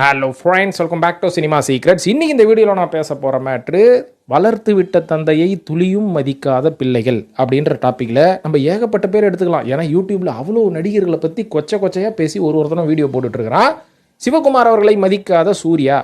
Hello friends, welcome back to cinema secrets. இன்றைக்கி இந்த வீடியோவில் நான் பேச போகிற மேட்ரு வளர்த்து விட்ட தந்தையை துளியும் மதிக்காத பிள்ளைகள் அப்படின்ற டாப்பிக்கில் நம்ம ஏகப்பட்ட பேர் எடுத்துக்கலாம். ஏன்னா யூடியூப்பில் அவ்வளோ நடிகர்களை பற்றி கொச்சையாக பேசி ஒருத்தனும் வீடியோ போட்டுட்ருக்கிறான். சிவகுமார் அவர்களை மதிக்காத சூர்யா,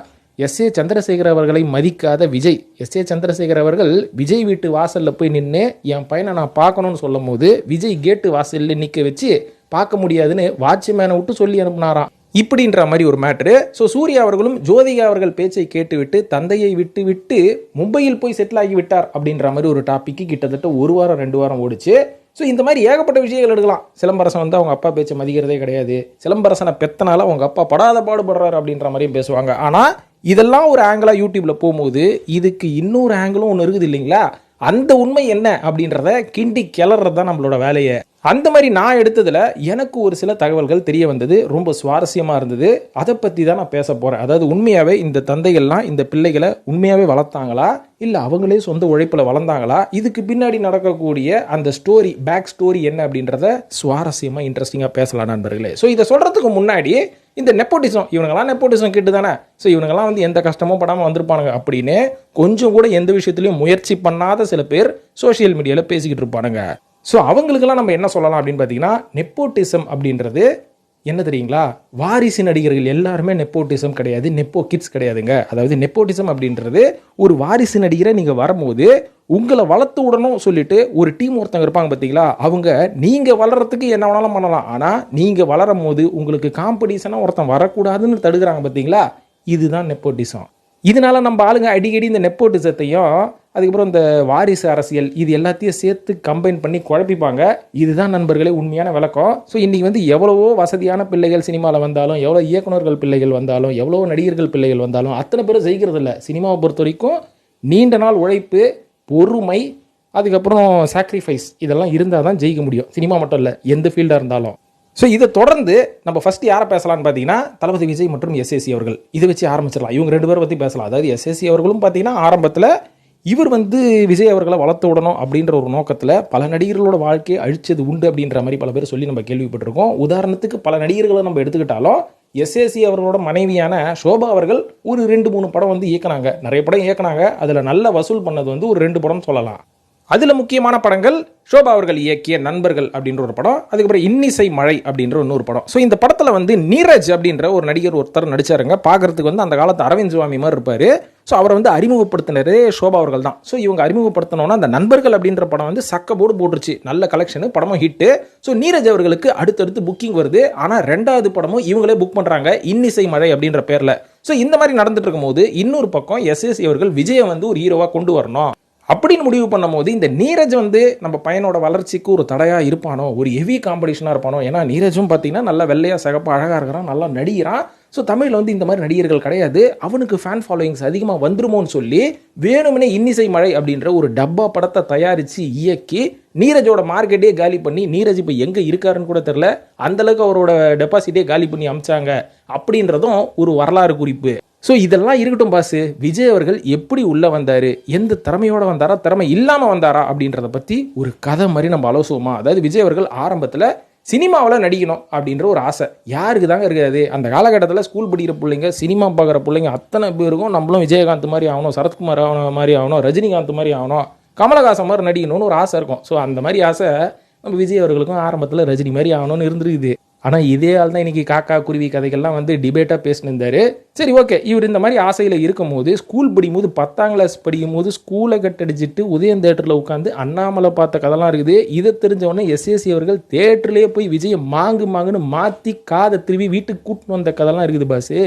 எஸ்.ஏ. சந்திரசேகர் அவர்களை மதிக்காத விஜய். எஸ்.ஏ. சந்திரசேகர் அவர்கள் விஜய் வீட்டு வாசலில் போய் நின்று என் பையனை நான் பார்க்கணுன்னு சொல்லும் போது விஜய் கேட்டு வாசலில் நிற்க வச்சு பார்க்க முடியாதுன்னு வாட்ச்மேனை விட்டு சொல்லி அனுப்புனாராம். இப்படின்ற மாதிரி ஒரு மேட்ரு. ஸோ சூர்யா அவர்களும் ஜோதிகா அவர்கள் பேச்சை கேட்டுவிட்டு தந்தையை விட்டு விட்டு மும்பையில் போய் செட்டில் ஆகி விட்டார் அப்படின்ற மாதிரி ஒரு டாப்பிக்கு கிட்டத்தட்ட 1 வாரம் 2 வாரம் ஓடிச்சு. ஸோ இந்த மாதிரி ஏகப்பட்ட விஷயங்கள் எடுக்கலாம். சிலம்பரசன் வந்து அவங்க அப்பா பேச்சை மதிக்கிறதே கிடையாது, சிலம்பரசனை பெத்தனால அவங்க அப்பா படாத பாடுபடுறாரு அப்படின்ற மாதிரியும் பேசுவாங்க. ஆனால் இதெல்லாம் ஒரு ஆங்கிளாக யூடியூப்பில் போகும்போது இதுக்கு இன்னொரு ஆங்கிளும் ஒன்று இருக்குது இல்லைங்களா? அந்த உண்மை என்ன அப்படின்றத கிண்டி கிளறது தான் நம்மளோட வேலையை. அந்த மாதிரி நான் எடுத்ததில் எனக்கு ஒரு சில தகவல்கள் தெரிய வந்தது, ரொம்ப சுவாரஸ்யமாக இருந்தது. அதை பற்றி தான் நான் பேச போகிறேன். அதாவது உண்மையாகவே இந்த தந்தைகள்லாம் இந்த பிள்ளைகளை உண்மையாகவே வளர்த்தாங்களா, இல்லை அவங்களே சொந்த உழைப்பில் வளர்ந்தாங்களா, இதுக்கு பின்னாடி நடக்கக்கூடிய அந்த ஸ்டோரி, பேக் ஸ்டோரி என்ன அப்படின்றத சுவாரஸ்யமாக இன்ட்ரெஸ்டிங்காக பேசலாம் நண்பர்களே. ஸோ இதை சொல்கிறதுக்கு முன்னாடி இந்த நெப்போட்டிசம், இவனுங்கெல்லாம் நெப்போட்டிசம் கிட்டு தானே, ஸோ இவனுங்கெல்லாம் வந்து எந்த கஷ்டமும் படாமல் வந்திருப்பானுங்க அப்படின்னு கொஞ்சம் கூட எந்த விஷயத்துலையும் முயற்சி பண்ணாத சில பேர் சோஷியல் மீடியாவில் பேசிக்கிட்டு இருப்பானுங்க. ஸோ அவங்களுக்கெல்லாம் நம்ம என்ன சொல்லலாம் அப்படின்னு பார்த்தீங்கன்னா, நெப்போட்டிசம் அப்படின்றது என்ன தெரியுங்களா? வாரிசு நடிகர்கள் எல்லாருமே நெப்போட்டிசம் கிடையாது, நெப்போ கிட்ஸ் கிடையாதுங்க. அதாவது நெப்போட்டிசம் அப்படின்றது ஒரு வாரிசு நடிகரை நீங்கள் வரும்போது உங்களை வளர்த்து விடணும் சொல்லிட்டு ஒரு டீம் ஒருத்தங்க இருப்பாங்க பார்த்தீங்களா, அவங்க நீங்கள் வளர்கிறதுக்கு என்ன வேணாலும் பண்ணலாம். ஆனால் நீங்கள் வளரும் போது உங்களுக்கு காம்படிஷனாக ஒருத்தன் வரக்கூடாதுன்னு தடுக்கிறாங்க பார்த்தீங்களா, இதுதான் நெப்போட்டிசம். இதனால நம்ம ஆளுங்க அடிக்கடி இந்த நெப்போட்டிசத்தையும் அதுக்கப்புறம் இந்த வாரிசு அரசியல் இது எல்லாத்தையும் சேர்த்து கம்பைன் பண்ணி குழப்பிப்பாங்க. இதுதான் நண்பர்களே உண்மையான விளக்கம். ஸோ இன்றைக்கி வந்து எவ்வளவோ வசதியான பிள்ளைகள் சினிமாவில் வந்தாலும், எவ்வளோ இயக்குநர்கள் பிள்ளைகள் வந்தாலும், எவ்வளோ நடிகர்கள் பிள்ளைகள் வந்தாலும் அத்தனை பேரும் ஜெயிக்கிறது இல்லை. சினிமாவை பொறுத்த வரைக்கும் நீண்ட நாள் உழைப்பு, பொறுமை, அதுக்கப்புறம் சாக்ரிஃபைஸ் இதெல்லாம் இருந்தால் தான் ஜெயிக்க முடியும். சினிமா மட்டும் இல்லை, எந்த ஃபீல்டாக இருந்தாலும். ஸோ இதை தொடர்ந்து நம்ம ஃபஸ்ட்டு யாரை பேசலான்னு பார்த்தீங்கன்னா, தளபதி விஜய் மற்றும் எஸ்.ஏ.சி அவர்கள். இதை வச்சு ஆரம்பிச்சிடலாம். இவங்க 2 பேரை பற்றி பேசலாம். அதாவது எஸ்.ஏ.சி அவர்களும் பார்த்தீங்கன்னா ஆரம்பத்தில் இவர் வந்து விஜய் அவர்களை வளர்த்து விடணும் அப்படின்ற ஒரு நோக்கத்தில் பல நடிகர்களோட வாழ்க்கையை அழிச்சது உண்டு அப்படின்ற மாதிரி பல பேர் சொல்லி நம்ம கேள்விப்பட்டிருக்கோம். உதாரணத்துக்கு பல நடிகர்களை நம்ம எடுத்துக்கிட்டாலும் எஸ்.ஏ.சி அவர்களோட மனைவியான ஷோபா அவர்கள் ஒரு 2-3 படம் வந்து இயக்குனாங்க. நிறைய படம் இயக்குனாங்க. அதில் நல்ல வசூல் பண்ணது வந்து ஒரு 2 படம் சொல்லலாம். அதில் முக்கியமான படங்கள் ஷோபா அவர்கள் இயக்கிய நண்பர்கள் அப்படின்ற ஒரு படம், அதுக்கப்புறம் இன்னிசை மழை அப்படின்ற இன்னொரு படம். ஸோ இந்த படத்தில் வந்து நீரஜ் அப்படின்ற ஒரு நடிகர் ஒருத்தர் நடிச்சாருங்க. பார்க்கறதுக்கு வந்து அந்த காலத்து அரவிந்த் சுவாமி மாதிரி இருப்பார். ஸோ அவரை வந்து அறிமுகப்படுத்தினரே ஷோபா அவர்கள் தான். ஸோ இவங்க அறிமுகப்படுத்தினோன்னா அந்த நண்பர்கள் அப்படின்ற படம் வந்து சக்க போர்டு போட்டுருச்சு, நல்ல கலெக்ஷனு, படமும் ஹிட்டு. ஸோ நீரஜ் அவர்களுக்கு அடுத்தடுத்து புக்கிங் வருது. ஆனால் 2வது படமும் இவங்களே புக் பண்ணுறாங்க, இன்னிசை மழை அப்படின்ற பேரில். ஸோ இந்த மாதிரி நடந்துட்டு இருக்கும்போது இன்னொரு பக்கம் எஸ்.ஏ.சி அவர்கள் விஜயை வந்து ஒரு ஹீரோவாக கொண்டு வரணும் அப்படின்னு முடிவு பண்ணும் போது இந்த நீரஜ் வந்து நம்ம பையனோட வளர்ச்சிக்கு ஒரு தடையாக இருப்பானோ, ஒரு ஹெவி காம்படிஷனாக இருப்பானோ. ஏன்னா நீரஜும் பார்த்தீங்கன்னா நல்லா வெள்ளையாக சிகப்பு அழகாக இருக்கிறான், நல்லா நடிகிறான். ஸோ தமிழில் வந்து இந்த மாதிரி நடிகர்கள் கிடையாது, அவனுக்கு ஃபேன் ஃபாலோயிங்ஸ் அதிகமாக வந்துருமோன்னு சொல்லி வேணும்னே இன்னிசை மழை அப்படின்ற ஒரு டப்பா படத்தை தயாரித்து இயக்கி நீரஜோட மார்க்கெட்டே காலி பண்ணி, நீரஜ் இப்போ எங்கே இருக்காருன்னு கூட தெரில, அந்தளவுக்கு அவரோட டெபாசிட்டே காலி பண்ணி அமிச்சாங்க அப்படின்றதும் ஒரு வரலாறு குறிப்பு. ஸோ இதெல்லாம் இருக்கட்டும் பாஸ், விஜய் அவர்கள் எப்படி உள்ளே வந்தார், எந்த திறமையோடு வந்தாரா, திறமை இல்லாமல் வந்தாரா அப்படின்றத பற்றி ஒரு கதை மாதிரி நம்ம அலோசுவோமா? அதாவது விஜய் அவர்கள் ஆரம்பத்தில் சினிமாவில் நடிக்கணும் அப்படின்ற ஒரு ஆசை யாருக்கு தாங்க இருக்காது? அந்த காலகட்டத்தில் ஸ்கூல் படிக்கிற பிள்ளைங்க, சினிமா பார்க்குற பிள்ளைங்க அத்தனை பேருக்கும் நம்மளும் விஜயகாந்த் மாதிரி ஆகணும், சரத்குமார் மாதிரி ஆகணும், ரஜினிகாந்த் மாதிரி ஆகணும், கமலஹாசன் மாதிரி நடிக்கணும்னு ஒரு ஆசை இருக்கும். ஸோ அந்த மாதிரி ஆசை நம்ம விஜய் அவர்களுக்கும் ஆரம்பத்தில் ரஜினி மாதிரி ஆகணும்னு இருந்துருக்குது. ஆனால் இதே ஆள் தான் இன்றைக்கி காக்கா குருவி கதைகள்லாம் வந்து டிபேட்டாக பேசினிருந்தார். சரி, ஓகே, இவர் இந்த மாதிரி ஆசையில் இருக்கும் போது ஸ்கூல் படிக்கும்போது 10ஆம் கிளாஸ் படிக்கும் போது ஸ்கூலை கட்டடிச்சிட்டு உதயம் தேட்டரில் உட்காந்து அண்ணாமலை பார்த்த கதைலாம் இருக்குது. இதை தெரிஞ்சவொடனே எஸ்.ஏ.சி அவர்கள் தேட்டர்லேயே போய் விஜயை மாங்குன்னு மாற்றி காதை திருவி வீட்டுக்கு கூட்டின்னு வந்த கதைலாம் இருக்குது பாஸு.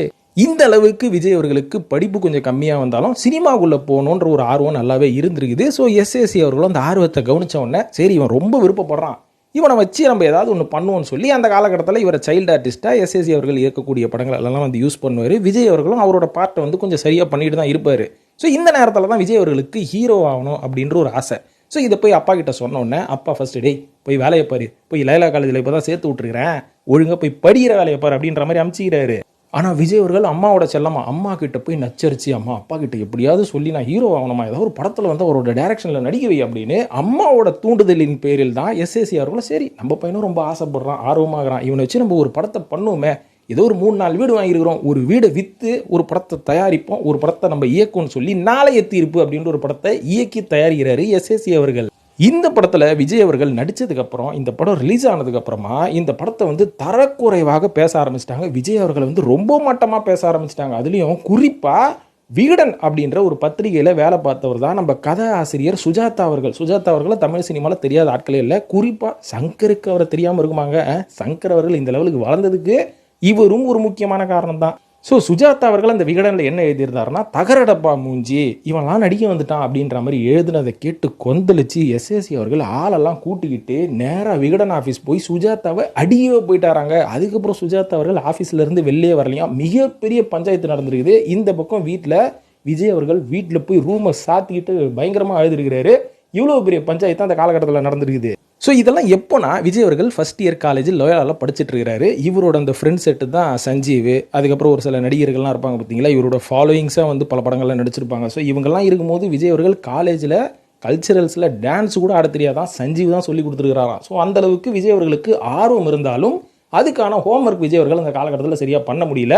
இந்த அளவுக்கு விஜய் அவர்களுக்கு படிப்பு கொஞ்சம் கம்மியாக வந்தாலும் சினிமாவுக்குள்ளே போகணுன்ற ஒரு ஆர்வம் நல்லாவே இருந்திருக்குது. ஸோ எஸ்.ஏ.சி அவர்களும் அந்த ஆர்வத்தை கவனித்த உடனே சரி இவன் ரொம்ப விருப்பப்படுறான், இவனை வச்சு நம்ம ஏதாவது ஒன்று பண்ணுவோன்னு சொல்லி அந்த காலகட்டத்தில் இவரை சைல்டு ஆர்டிஸ்ட்டாக எஸ்.ஏ.சி அவர்கள் இயக்கக்கூடிய படங்கள் எல்லாம் வந்து யூஸ் பண்ணுவார். விஜய் அவர்களும் அவரோட பார்ட்டை வந்து கொஞ்சம் சரியாக பண்ணிட்டு தான் இருப்பார். ஸோ இந்த நேரத்தில் தான் விஜய் அவர்களுக்கு ஹீரோ ஆகணும் அப்படின்ற ஒரு ஆசை. ஸோ இதை போய் அப்பா கிட்ட சொன்ன உடனே அப்பா ஃபஸ்ட்டு டேய் போய் வேலையை பாரு, போய் லைலா காலேஜில் இப்போ தான் சேர்த்து விட்டுருக்கிறேன், ஒழுங்காக போய் படிக்கிற வேலையை பாரு அப்படின்ற மாதிரி அமுச்சிக்கிறாரு. ஆனால் விஜய் அவர்கள் அம்மாவோட செல்லமா அம்மா கிட்ட போய் நச்சரிச்சு, அம்மா அப்பா கிட்ட எப்படியாவது சொல்லி நான் ஹீரோ ஆகணுமா, ஏதாவது ஒரு படத்தில் வந்து அவரோட டைரக்ஷனில் நடிக்க வை அப்படின்னு அம்மாவோட தூண்டுதலின் பேரில் தான் எஸ்.ஏ.சி அவர்களும் சரி நம்ம பையனும் ரொம்ப ஆசைப்படுறான், ஆர்வமாகறான், இவனை வச்சு நம்ம ஒரு படத்தை பண்ணுவோமே, ஏதோ ஒரு 3-4 வீடு வாங்கியிருக்கிறோம், ஒரு வீடை விற்று ஒரு படத்தை தயாரிப்போம், ஒரு படத்தை நம்ம இயக்கும்னு சொல்லி நாளைய தீர்ப்பு அப்படின்ற ஒரு படத்தை இயக்கி தயாரிக்கிறாரு எஸ்ஏசி அவர்கள். இந்த படத்தில் விஜய் அவர்கள் நடித்ததுக்கப்புறம், இந்த படம் ரிலீஸ் ஆனதுக்கப்புறமா இந்த படத்தை வந்து தரக்குறைவாக பேச ஆரம்பிச்சிட்டாங்க. விஜய் அவர்கள் வந்து ரொம்ப மட்டமாக பேச ஆரம்பிச்சிட்டாங்க. அதுலேயும் குறிப்பாக விகடன் அப்படின்ற ஒரு பத்திரிகையில் வேலை பார்த்தவர் தான் நம்ம கதை ஆசிரியர் சுஜாதா அவர்கள். சுஜாதா அவர்களை தமிழ் சினிமாவில் தெரியாத ஆட்களே இல்லை. குறிப்பாக சங்கருக்கு அவரை தெரியாமல் இருக்குமாங்க? சங்கர் அவர்கள் இந்த லெவலுக்கு வளர்ந்ததுக்கு இவரும் ஒரு முக்கியமான காரணம் தான். ஸோ சுஜாதா அவர்கள் அந்த விகடனில் என்ன எழுதியிருந்தாருன்னா, தகரடப்பா மூஞ்சி இவன்லாம் நடிக்க வந்துட்டான் அப்படின்ற மாதிரி எழுதுனதை கேட்டு கொந்தளிச்சு எஸ்ஏசி அவர்கள் ஆளெல்லாம் கூட்டிக்கிட்டு நேராக விகடன் ஆஃபீஸ் போய் சுஜாதாவை அடியவே போயிட்டாராங்க. அதுக்கப்புறம் சுஜாதா அவர்கள் ஆஃபீஸ்லேருந்து வெளியே வரலையாம். மிகப்பெரிய பஞ்சாயத்து நடந்திருக்குது. இந்த பக்கம் வீட்டில் விஜய் அவர்கள் வீட்டில் போய் ரூமை சாத்திக்கிட்டு பயங்கரமாக எழுதிருக்கிறாரு. இவ்வளோ பெரிய பஞ்சாயத்து அந்த காலகட்டத்தில் நடந்திருக்குது. ஸோ இதெல்லாம் எப்போனா, விஜய் அவர்கள் ஃபஸ்ட் இயர் காலேஜில் லோயாலில் படிச்சுட்டு இருக்கிறாரு. இவரோட அந்த ஃப்ரெண்ட் செட்டு தான் சஞ்சீவ், அதுக்கப்புறம் ஒரு சில நடிகர்கள்லாம் இருப்பாங்க பார்த்தீங்களா, இவரோட ஃபாலோயிங்ஸாக வந்து பல படங்கள்லாம் நடிச்சிருப்பாங்க. ஸோ இவங்கெல்லாம் இருக்கும்போது விஜய் அவர்கள் காலேஜில் கல்ச்சரல்ஸில் டான்ஸ் கூட ஆட தெரியாதான், சஞ்சீவ் தான் சொல்லி கொடுத்துருக்கிறாராம். ஸோ அந்தளவுக்கு விஜய் அவர்களுக்கு ஆர்வம் இருந்தாலும் அதுக்கான ஹோம்ஒர்க் விஜய் அவர்கள் அந்த காலகட்டத்தில் சரியாக பண்ண முடியல.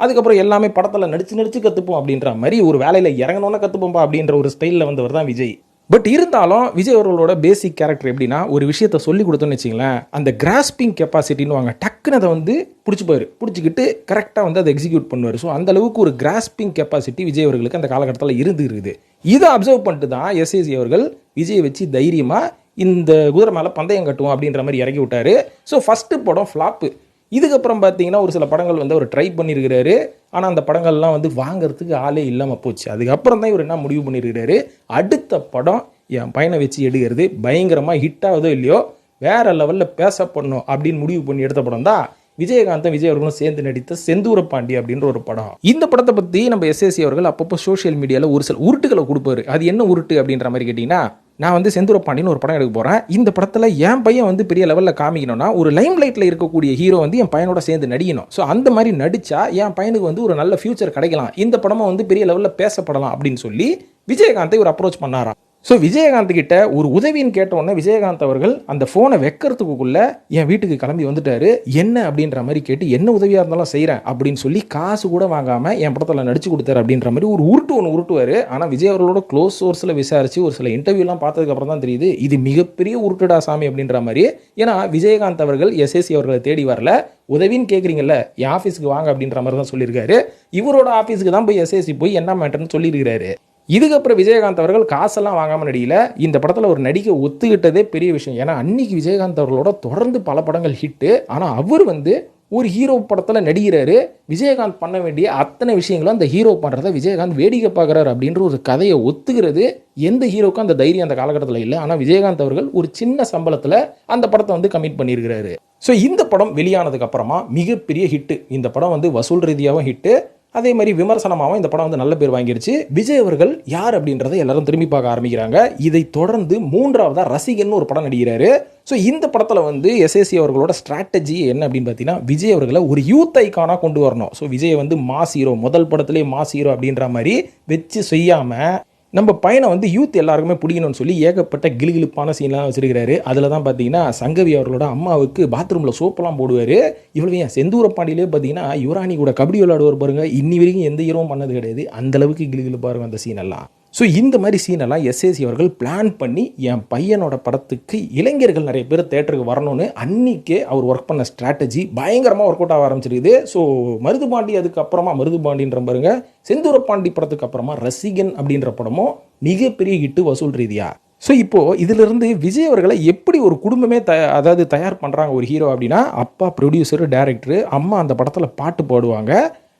அதுக்கப்புறம் எல்லாமே படத்தில் நடிச்சு கற்றுப்போம் அப்படின்ற மாதிரி, ஒரு வேலையில் இறங்கணுன்னா கற்றுப்போம்பா அப்படின்ற ஒரு ஸ்டைலில் வந்தவர் தான் விஜய். பட் இருந்தாலும் விஜய் அவர்களோட பேசிக் கேரக்டர் எப்படின்னா, ஒரு விஷயத்தை சொல்லி கொடுத்தோன்னு வச்சிங்களேன், அந்த கிராஸ்பிங் கெப்பாசிட்டின்னு வாங்க, டக்குன்னு அதை வந்து பிடிச்சிக்கிட்டு கரெக்டாக வந்து அதை எக்ஸிக்யூட் பண்ணுவார். ஸோ அந்த அளவுக்கு ஒரு கிராஸ்பிங் கெப்பாசிட்டி விஜய் அவர்களுக்கு அந்த காலகட்டத்தில் இருக்குது. இதை அப்சர்வ் பண்ணிட்டு தான் எஸ்ஏசி அவர்கள் விஜய் வச்சு தைரியமாக இந்த குதிரை மேலே பந்தயம் கட்டுவோம் அப்படின்ற மாதிரி இறக்கி விட்டார். ஸோ ஃபஸ்ட்டு படம் ஃப்ளாப்பு. இதுக்கப்புறம் பார்த்தீங்கன்னா ஒரு சில படங்கள் வந்து அவர் ட்ரை பண்ணியிருக்கிறாரு. ஆனால் அந்த படங்கள்லாம் வந்து வாங்கிறதுக்கு ஆளே இல்லாமல் போச்சு. அதுக்கப்புறம் தான் இவர் என்ன முடிவு பண்ணியிருக்கிறாரு, அடுத்த படம் என் பையனை வச்சு எடுக்கிறது பயங்கரமாக ஹிட் ஆகுதோ இல்லையோ வேறு லெவலில் பேசப்படணும் அப்படின்னு முடிவு பண்ணி எடுத்த படம் தான் விஜயகாந்தும் விஜய் அவர்களும் சேர்ந்து நடித்த செந்தூரப்பாண்டி அப்படின்ற ஒரு படம். இந்த படத்தை பற்றி நம்ம எஸ்ஏசி அவர்கள் அப்பப்போ சோஷியல் மீடியாவில் ஒரு சில உருட்டுகளை கொடுப்பாரு. அது என்ன உருட்டு அப்படின்ற மாதிரி கேட்டிங்கன்னா, நான் வந்து செந்தூரப்பாண்டின்னு ஒரு படம் எடுக்க போகிறேன், இந்த படத்தில் என் பையன் வந்து பெரிய லெவலில் காமிக்கணும்னா ஒரு லைம் லைட்டில் இருக்கக்கூடிய ஹீரோ வந்து என் பையனோட சேர்ந்து நடிக்கணும். ஸோ அந்த மாதிரி நடித்தா என் பையனுக்கு வந்து ஒரு நல்ல ஃபியூச்சர் கிடைக்கலாம், இந்த படமாக வந்து பெரிய லெவலில் பேசப்படலாம் அப்படின்னு சொல்லி விஜயகாந்தை ஒரு அப்ரோச் பண்ணாராம். ஸோ விஜயகாந்த் கிட்ட ஒரு உதவின்னு கேட்டோன்னே விஜயகாந்த் அவர்கள் அந்த ஃபோனை வைக்கிறதுக்குள்ளே என் வீட்டுக்கு கிளம்பி வந்துட்டாரு. என்ன அப்படின்ற மாதிரி கேட்டு, என்ன உதவியாக இருந்தாலும் செய்கிறேன் அப்படின்னு சொல்லி காசு கூட வாங்காமல் என் படத்தில் நடிச்சு கொடுத்தாரு அப்படின்ற மாதிரி ஒரு ஒன்று உருட்டுவார். ஆனால் விஜய் அவர்களோட க்ளோஸ் சோர்ஸில் விசாரித்து ஒரு சில இன்டர்வியூலாம் பார்த்ததுக்கப்புறம் தான் தெரியுது இது மிகப்பெரிய உருட்டுடா சாமி அப்படின்ற மாதிரி. ஏன்னா விஜயகாந்த் அவர்கள் எஸ்ஏசி அவர்களை தேடி வரல, உதவின்னு கேட்குறீங்கல்ல என் ஆஃபீஸுக்கு வாங்க அப்படின்ற மாதிரி தான் சொல்லியிருக்காரு. இவரோட ஆஃபீஸுக்கு தான் போய் எஸ்ஏசி போய் என்ன மேட்டர்னு சொல்லியிருக்கிறாரு. இதுக்கப்புறம் விஜயகாந்த் அவர்கள் காசெல்லாம் வாங்காமல் நடிகல, இந்த படத்தில் ஒரு நடிக்க ஒத்துக்கிட்டதே பெரிய விஷயம். ஏன்னா அன்னைக்கு விஜயகாந்த் அவர்களோட தொடர்ந்து பல படங்கள் ஹிட்டு. ஆனால் அவர் வந்து ஒரு ஹீரோ படத்தில் நடிகிறாரு, விஜயகாந்த் பண்ண வேண்டிய அத்தனை விஷயங்களும் அந்த ஹீரோ பண்ணுறத விஜயகாந்த் வேடிக்கை பார்க்குறாரு அப்படின்ற ஒரு கதையை ஒத்துக்கிறது எந்த ஹீரோக்கும் அந்த தைரியம் அந்த காலகட்டத்தில் இல்லை. ஆனால் விஜயகாந்த் அவர்கள் ஒரு சின்ன சம்பளத்தில் அந்த படத்தை வந்து கமிட் பண்ணியிருக்கிறாரு. ஸோ இந்த படம் வெளியானதுக்கு அப்புறமா மிகப்பெரிய ஹிட்டு. இந்த படம் வந்து வசூல் ரீதியாகவும் ஹிட்டு, அதே மாதிரி விமர்சனமாகவும் இந்த படம் வந்து நல்ல பேர் வாங்கிருச்சு. விஜய் அவர்கள் யார் அப்படின்றத எல்லாரும் திரும்பி பார்க்க ஆரம்பிக்கிறாங்க. இதை தொடர்ந்து 3வதா ரசிகன் ஒரு படம் நடிக்கிறாரு. ஸோ இந்த படத்தில் வந்து எஸ்ஏசி அவர்களோட ஸ்ட்ராட்டஜி என்ன அப்படின்னு பார்த்தீங்கன்னா, விஜய் அவர்களை ஒரு யூத் ஐக்கானாக கொண்டு வரணும். ஸோ விஜய் வந்து மாஸ் ஹீரோ, முதல் படத்திலே மாஸ் ஹீரோ அப்படின்ற மாதிரி வச்சு செய்யாமல் நம்ம பையனை வந்து யூத் எல்லாருக்குமே பிடிக்கணும்னு சொல்லி ஏகப்பட்ட கிளிகிழிப்பான சீன்லாம் வச்சிருக்கிறாரு. அதில் தான் பார்த்தீங்கன்னா சங்கவி அவர்களோட அம்மாவுக்கு பாத்ரூமில் சோப்பெல்லாம் போடுவார். இவ்வளவு ஏன் செந்தூரப்பாண்டியிலே பார்த்தீங்கன்னா யுவராணி கூட கபடி விளையாடுவார் பாருங்க, இன்னி வரைக்கும் எந்த ஹீரோவும் பண்ணது கிடையாது. அந்தளவுக்கு கிளிகிழிப்பாருங்க அந்த சீனெல்லாம். ஸோ இந்த மாதிரி சீனெல்லாம் எஸ்ஏசி அவர்கள் பிளான் பண்ணி என் பையனோட படத்துக்கு இளைஞர்கள் நிறைய பேர் தேட்டருக்கு வரணும்னு அன்றைக்கே அவர் ஒர்க் பண்ண ஸ்ட்ராட்டஜி பயங்கரமாக ஒர்க் அவுட் ஆக ஆரம்பிச்சிருக்குது. ஸோ மருதுபாண்டி அதுக்கப்புறமா மருதுபாண்டின்ற பாருங்க, செந்தூரப்பாண்டி படத்துக்கு அப்புறமா ரசிகன் அப்படின்ற படமும் மிகப்பெரிய ஹிட்டு வசூல் ரீதியா. ஸோ இப்போது இதிலிருந்து விஜய் அவர்களை எப்படி ஒரு குடும்பமே அதாவது தயார் பண்ணுறாங்க ஒரு ஹீரோ அப்படின்னா, அப்பா ப்ரொடியூசரு டைரக்டரு, அம்மா அந்த படத்தில் பாட்டு பாடுவாங்க.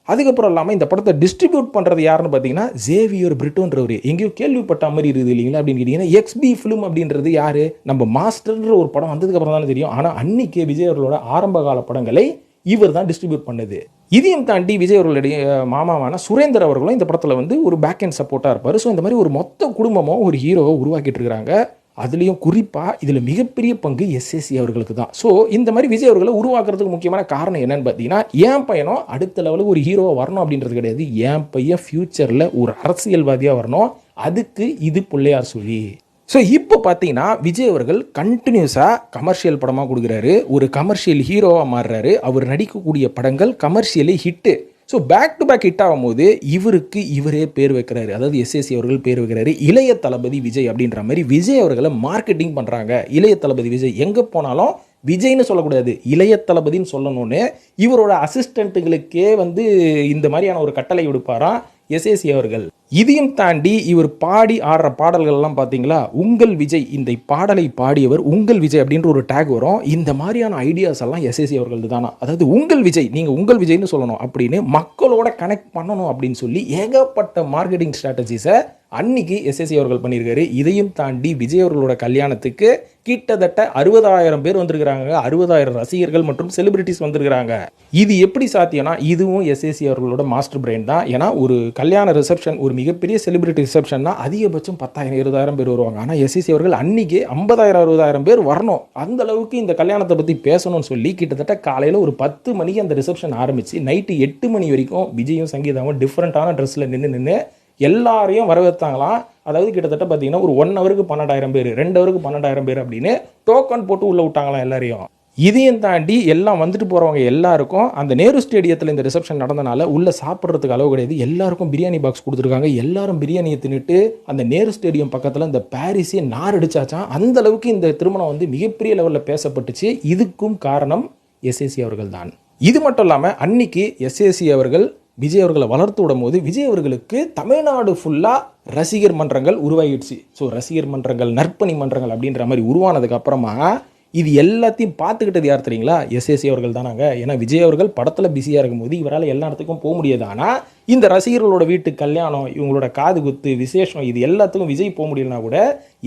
அதுக்கப்புறம் இல்லாமல் இந்த படத்தை டிஸ்ட்ரிபியூட் பண்ணுறது யாருன்னு பார்த்தீங்கன்னா ஜேவியர் பிரிட்டோன்றவர். எங்கேயோ கேள்விப்பட்ட மாதிரி இருக்குது இல்லைங்களா அப்படின்னு கேட்டிங்கன்னா, எக்ஸ்பி ஃபிலிம் அப்படின்றது யார், நம்ம மாஸ்டர்ன்ற ஒரு படம் வந்ததுக்கப்புறம் தானே தெரியும். ஆனால் அன்றைக்கே விஜய் அவர்களோட ஆரம்ப கால படங்களை இவர் தான் டிஸ்ட்ரிபியூட் பண்ணது. இதையும் தாண்டி விஜய் அவர்களுடைய மாமாவான சுரேந்தர் அவர்களும் இந்த படத்தில் வந்து ஒரு பேக் அண்ட் சப்போர்ட்டாக இருப்பார். ஸோ இந்த மாதிரி ஒரு மொத்த குடும்பமும் ஒரு ஹீரோவை உருவாக்கிட்டு இருக்கிறாங்க. அதுலேயும் குறிப்பாக இதில் மிகப்பெரிய பங்கு எஸ்ஏசி அவர்களுக்கு தான். ஸோ இந்த மாதிரி விஜய் அவர்களை உருவாக்குறதுக்கு முக்கியமான காரணம் என்னன்னு பார்த்தீங்கன்னா, என் பையனும் அடுத்த லெவலுக்கு ஒரு ஹீரோவாக வரணும் அப்படின்றது கிடையாது, என் பையன் ஃப்யூச்சரில் ஒரு அரசியல்வாதியாக வரணும், அதுக்கு இது பிள்ளையார் சுழி. ஸோ இப்போ பார்த்தீங்கன்னா விஜய் அவர்கள் கண்டினியூஸாக கமர்ஷியல் படமாக கொடுக்குறாரு, ஒரு கமர்ஷியல் ஹீரோவாக மாறுறாரு, அவர் நடிக்கக்கூடிய படங்கள் commercially hit. So back to back hit ஆகும்போது இவருக்கு இவரே பேர் வைக்கிறாரு, அதாவது எஸ்எஸ்சி அவர்கள் பேர் வைக்கிறாரு, இளைய தளபதி விஜய் அப்படின்ற மாதிரி விஜய் அவர்களை மார்க்கெட்டிங் பண்ணுறாங்க. இளைய தளபதி விஜய் எங்கே போனாலும் விஜய்னு சொல்லக்கூடாது, இளைய தளபதின்னு சொல்லணும்னு இவரோட அசிஸ்டண்ட்டுகளுக்கே வந்து இந்த மாதிரியான ஒரு கட்டளை விடுப்பாராம் எஸ்எஸ்சி அவர்கள். இதையும் தாண்டி இவர் பாடி ஆடுற பாடல்கள்லாம் பார்த்தீங்களா, உங்கள் விஜய், இந்த பாடலை பாடியவர் உங்கள் விஜய் அப்படின்ற ஒரு டேக் வரும். இந்த மாதிரியான ஐடியாஸ் எல்லாம் எஸ்எஸ்சி அவர்களது தானா, அதாவது உங்கள் விஜய், நீங்கள் உங்கள் விஜய்னு சொல்லணும் அப்படின்னு மக்களோட கனெக்ட் பண்ணணும் அப்படின்னு சொல்லி ஏகப்பட்ட மார்க்கெட்டிங் ஸ்ட்ராட்டஜிஸை அன்னைக்கு எஸ்எஸ்சி அவர்கள் பண்ணியிருக்காரு. இதையும் தாண்டி விஜய் அவர்களோட கல்யாணத்துக்கு கிட்டத்தட்ட 60,000 பேர் வந்திருக்கிறாங்க, 60,000 ரசிகர்கள் மற்றும் செலிபிரிட்டிஸ் வந்திருக்கிறாங்க. இது எப்படி சாத்தியம்னா இதுவும் எஸ்எஸ்சி அவர்களோட மாஸ்டர் பிரெயின் தான். ஏன்னா ஒரு கல்யாண ரிசப்ஷன், ஒரு மிகப்பெரிய செலிபிரிட்டி ரிசப்ஷன்னா அதிகபட்சம் 10,000 20,000 பேர் வருவாங்க. ஆனால் எஸ்எஸ்சி அவர்கள் அன்னைக்கு 50,000 60,000 பேர் வரணும், அந்த அளவுக்கு இந்த கல்யாணத்தை பற்றி பேசணும்னு சொல்லி கிட்டத்தட்ட காலையில் ஒரு 10 மணிக்கு அந்த ரிசப்ஷன் ஆரம்பித்து நைட்டு 8 மணி வரைக்கும் விஜயும் சங்கீதாவும் டிஃப்ரெண்ட்டான ட்ரெஸ்ஸில் நின்று எல்லாரையும் வரவேற்றாங்களாம். அதாவது கிட்டத்தட்ட பார்த்தீங்கன்னா ஒரு 1 ஹவருக்கு 12,000 பேர், 2 ஹவருக்கு 12,000 பேர் அப்படின்னு டோக்கன் போட்டு உள்ளே விட்டாங்களாம் எல்லாரையும். இதையும் தாண்டி எல்லாம் வந்துட்டு போகிறவங்க எல்லாருக்கும் அந்த நேரு ஸ்டேடியத்தில் இந்த ரிசப்ஷன் நடந்தனால உள்ளே சாப்பிட்றதுக்கு அளவு கிடையாது, எல்லாருக்கும் பிரியாணி பாக்ஸ் கொடுத்துருக்காங்க. எல்லாரும் பிரியாணியை தின்னுட்டு அந்த நேரு ஸ்டேடியம் பக்கத்தில் இந்த பாரிஸே நார் அடிச்சாச்சான். அந்த அளவுக்கு இந்த திருமணம் வந்து மிகப்பெரிய லெவலில் பேசப்பட்டுச்சு. இதுக்கும் காரணம் எஸ்எஸ்சி அவர்கள் தான். இது மட்டும் இல்லாமல் அன்னைக்கு எஸ்எஸ்சி அவர்கள் விஜய் அவர்களை வளர்த்து விடும் போது விஜய் அவர்களுக்கு தமிழ்நாடு ஃபுல்லாக ரசிகர் மன்றங்கள் உருவாகிடுச்சு. ஸோ ரசிகர் மன்றங்கள், நற்பணி மன்றங்கள் அப்படின்ற மாதிரி உருவானதுக்கு அப்புறமா இது எல்லாத்தையும் பார்த்துக்கிட்டது யார் தெரியுங்களா, எஸ்எஸ்சி அவர்கள் தானாங்க. ஏன்னா விஜய் அவர்கள் படத்தில் பிஸியாக இருக்கும்போது இவரால் எல்லா இடத்துக்கும் போக முடியாது. ஆனால் இந்த ரசிகர்களோட வீட்டு கல்யாணம், இவங்களோட காது குத்து விசேஷம், இது எல்லாத்துக்கும் விஜய் போக முடியலனா கூட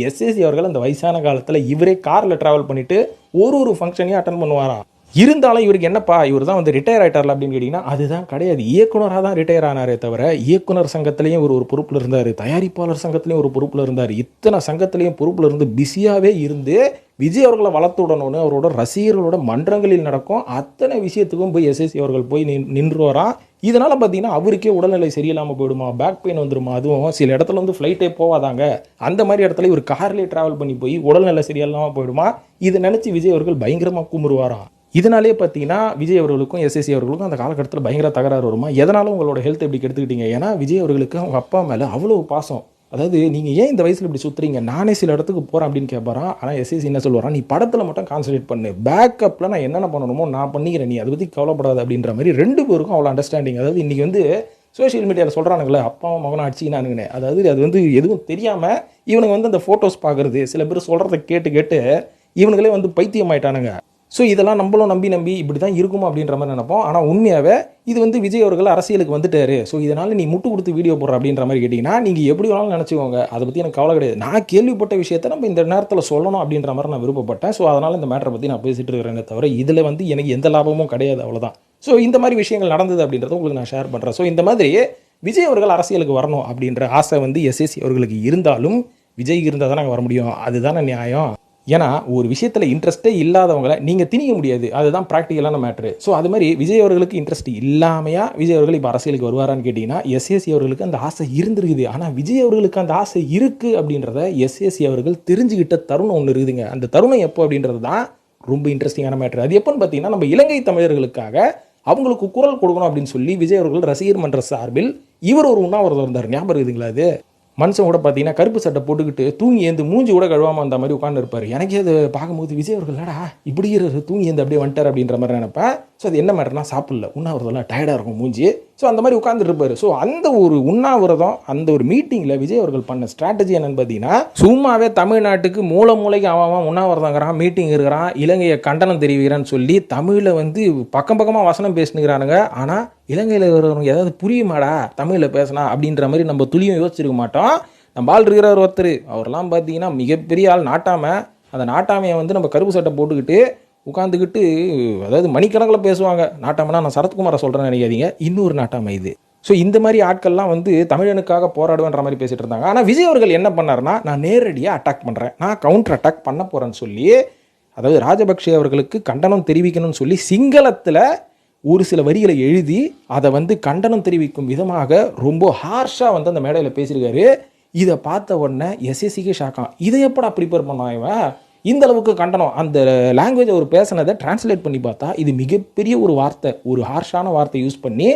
எஸ்எஸ்சி அவர்கள் அந்த வயசான காலத்தில் இவரே காரில் ட்ராவல் பண்ணிவிட்டு ஒரு ஃபங்க்ஷனையும் அட்டன் பண்ணுவாராம். இருந்தாலும் இவருக்கு என்னப்பா, இவர் தான் வந்து ரிட்டையர் ஆகிட்டார்ல அப்படின்னு கேட்டிங்கன்னா அதுதான் கிடையாது. இயக்குனராக தான் ரிட்டையர் ஆனாரே தவிர இயக்குனர் சங்கத்திலையும் ஒரு பொறுப்பில் இருந்தார், தயாரிப்பாளர் சங்கத்திலையும் ஒரு பொறுப்பில் இருந்தார். இத்தனை சங்கத்திலையும் பொறுப்பில் இருந்து பிஸியாகவே இருந்து விஜய் அவர்களை வளர்த்து விடணும்னு அவரோட ரசிகர்களோட மன்றங்களில் நடக்கும் அத்தனை விஷயத்துக்கும் போய் எஸ்எஸ்சி அவர்கள் போய் நின்றுவாராம். இதனால் பார்த்தீங்கன்னா அவருக்கே உடல்நிலை சரியில்லாமல் போயிடுமா, பேக் பெயின் வந்துடுமா, அதுவும் சில இடத்துல வந்து ஃப்ளைட்டே போவாதாங்க, அந்த மாதிரி இடத்துல இவர் கார்லேயே ட்ராவல் பண்ணி போய் உடல்நிலை சரியில்லாமல் போயிடுமா. இதை நினச்சி விஜய் அவர்கள் பயங்கரமாக கும்பிடுவாராம். இதனாலே பார்த்தீங்கன்னா விஜய் அவர்களுக்கும் எஸ்எஸ்சி அவர்களுக்கும் அந்த காலகட்டத்தில் பயங்கர தகராறு வருமா, எதனாலும் உங்களோட ஹெல்த் எப்படி கெடுத்துக்கிட்டீங்க. ஏன்னா விஜய் அவர்களுக்கு அவங்க அப்பா மேலே அவ்வளோ பாசம். அதாவது நீங்கள் ஏன் இந்த வயசில் இப்படி சுற்றுறீங்க, நானே சில இடத்துக்கு போகிறேன் அப்படின்னு கேட்பாரான். ஆனால் எஸ்எஸ்சி என்ன சொல்லுவாரான், நீ படத்தில் மட்டும் கான்சன்ட்ரேட் பண்ணு, பேக்கப்பில் நான் என்னென்ன பண்ணணுமோ நான் பண்ணிக்கிறேன், நீ அதை பற்றி கவலைப்படாது அப்படின்ற மாதிரி 2 பேருக்கும் அவ்வளோ அண்டர்ஸ்டாண்டிங். அதாவது இன்றைக்கி வந்து சோஷியல் மீடியாவில் சொல்கிறானுங்களே அப்பாவும் மகனும் அடிச்சினானுங்கன்னு, அதாவது அது வந்து எதுவும் தெரியாமல் இவனுங்க வந்து அந்த ஃபோட்டோஸ் பார்க்குறது, சில பேர் சொல்கிறத கேட்டு இவனுங்களே வந்து பைத்தியம் ஆயிட்டானுங்க. ஸோ இதெல்லாம் நம்மளும் நம்பி இப்படி தான் இருக்குமா அப்படின்ற மாதிரி நினைப்போம். ஆனால் உண்மையாகவே இது வந்து விஜய் அவர்கள் அரசியலுக்கு வந்துட்டாரு, ஸோ இதனால் நீ முட்டு கொடுத்து வீடியோ போடுற அப்படின்ற மாதிரி கேட்டிங்கன்னா நீங்கள் எப்படி வேணாலும் நினச்சிக்கோங்க, அதை பற்றி எனக்கு கவலை கிடையாது. நான் கேள்விப்பட்ட விஷயத்தை நம்ம இந்த நேரத்தில் சொல்லணும் அப்படின்ற மாதிரி நான் விருப்பப்பட்டேன். ஸோ அதனால் இந்த மேட்டரை பற்றி நான் பேசிகிட்டு இருக்கிறேனே தவிர இதில் வந்து எனக்கு எந்த லாபமும் கிடையாது, அவ்வளோதான். ஸோ இந்த மாதிரி விஷயங்கள் நடந்தது அப்படின்றத உங்களுக்கு நான் ஷேர் பண்ணுறேன். ஸோ இந்த மாதிரி விஜய் அவர்கள் அரசியலுக்கு வரணும் அப்படின்ற ஆசை வந்து எஸ்எஸ்சி அவர்களுக்கு இருந்தாலும் விஜய் இருந்தால் தான் நாங்கள் வர முடியும், அதுதானே நியாயம். ஏன்னா ஒரு விஷயத்தில் இன்ட்ரெஸ்ட்டே இல்லாதவங்களை நீங்கள் திணிக்க முடியாது, அதுதான் ப்ராக்டிக்கலான மேட்ரு. ஸோ அது மாதிரி விஜய் அவர்களுக்கு இன்ட்ரெஸ்ட் இல்லாமையா விஜய் அவர்கள் இப்போ அரசியலுக்கு வருவாரான்னு கேட்டிங்கன்னா எஸ்எஸ்சி அவர்களுக்கு அந்த ஆசை இருந்திருக்குது. ஆனால் விஜய் அவர்களுக்கு அந்த ஆசை இருக்குது அப்படின்றத எஸ்எஸ்சி அவர்கள் தெரிஞ்சுக்கிட்ட தருணம் ஒன்று இருக்குதுங்க. அந்த தருணம் எப்போ அப்படின்றது தான் ரொம்ப இன்ட்ரெஸ்டிங்கான மேட்ரு. அது எப்போன்னு பார்த்தீங்கன்னா நம்ம இலங்கை தமிழர்களுக்காக அவங்களுக்கு குரல் கொடுக்கணும் அப்படின்னு சொல்லி விஜய் அவர்கள் ரசிகர் மன்ற சார்பில் இவர் ஒரு உண்ணாவிரதம் இருந்தார், ஞாபகம் இருக்குதுங்களா? அது மனுஷன் கூட பார்த்தீங்கன்னா கருப்பு சட்டை போட்டுக்கிட்டு தூங்கி ஏந்து மூஞ்சி கூட கழுவாமல் அந்த மாதிரி உட்காந்து இருப்பார். எனக்கே அது பார்க்கும்போது விஜய் அவர்கள் இல்லடா இப்படி தூங்கி ஏந்து அப்படியே வந்துட்டார் அப்படின்ற மாதிரி நினைப்பேன். ஸோ அது என்ன மேட்டர்னா சாப்பிடல, உண்ணாவிரதம்லாம் டயர்டாக இருக்கும் மூஞ்சி, ஸோ அந்த மாதிரி உட்காந்துட்டு இருப்பார். ஸோ அந்த ஒரு உண்ணாவிரதம், அந்த ஒரு மீட்டிங்கில் விஜய் அவர்கள் பண்ண ஸ்ட்ராட்டஜி என்னன்னு பார்த்தீங்கன்னா சும்மாவே தமிழ்நாட்டுக்கு மூளைக்கு அவன் உண்ணாவிரதங்கிறான், மீட்டிங் இருக்கிறான், இலங்கையை கண்டனம் தெரிவிக்கிறான்னு சொல்லி தமிழில் வந்து பக்கமாக வசனம் பேசினுக்கிறானுங்க. ஆனால் இலங்கையில் இருக்கிறவங்க ஏதாவது புரியுமாடா தமிழில் பேசினா அப்படின்ற மாதிரி நம்ம துளியும் யோசிச்சிருக்க மாட்டோம். நம்ம ஆள் இருக்கிறவர் ஒருத்தர், அவரெல்லாம் பார்த்தீங்கன்னா மிகப்பெரிய ஆள், நாட்டாமை. அந்த நாட்டாமையை வந்து நம்ம கருப்பு சட்டை போட்டுக்கிட்டு உட்காந்துக்கிட்டு அதாவது மணிக்கணக்கில் பேசுவாங்க. நாட்டாமைனா நான் சரத்குமாரை சொல்கிறேன்னு நினைக்காதீங்க, இன்னொரு நாட்டாமை இது. ஸோ இந்த மாதிரி ஆட்கள்லாம் வந்து தமிழனுக்காக போராடுவேன்ற மாதிரி பேசிகிட்டு இருந்தாங்க. ஆனால் விஜய் அவர்கள் என்ன பண்ணார்னா, நான் நேரடியாக அட்டாக் பண்ணுறேன், நான் கவுண்டர் அட்டாக் பண்ண போகிறேன்னு சொல்லி, அதாவது ராஜபக்ஷே அவர்களுக்கு கண்டனம் தெரிவிக்கணும்னு சொல்லி சிங்களத்தில் ஒரு சில வரிகளை எழுதி அதை வந்து கண்டனம் தெரிவிக்கும் விதமாக ரொம்ப ஹார்ஷாக வந்து அந்த மேடையில் பேசியிருக்காரு. இதை பார்த்த உடனே எஸ்எஸ்சிக்கே ஷாக்கான். இதை எப்படா ப்ரிப்பேர் பண்ணான் இவன், இந்த அளவுக்கு கண்டனம். அந்த லாங்குவேஜ் அவர் பேசினதை டிரான்ஸ்லேட் பண்ணி பார்த்தா இது மிகப்பெரிய ஒரு வார்த்தை, ஒரு ஹார்ஷான வார்த்தை யூஸ் பண்ணி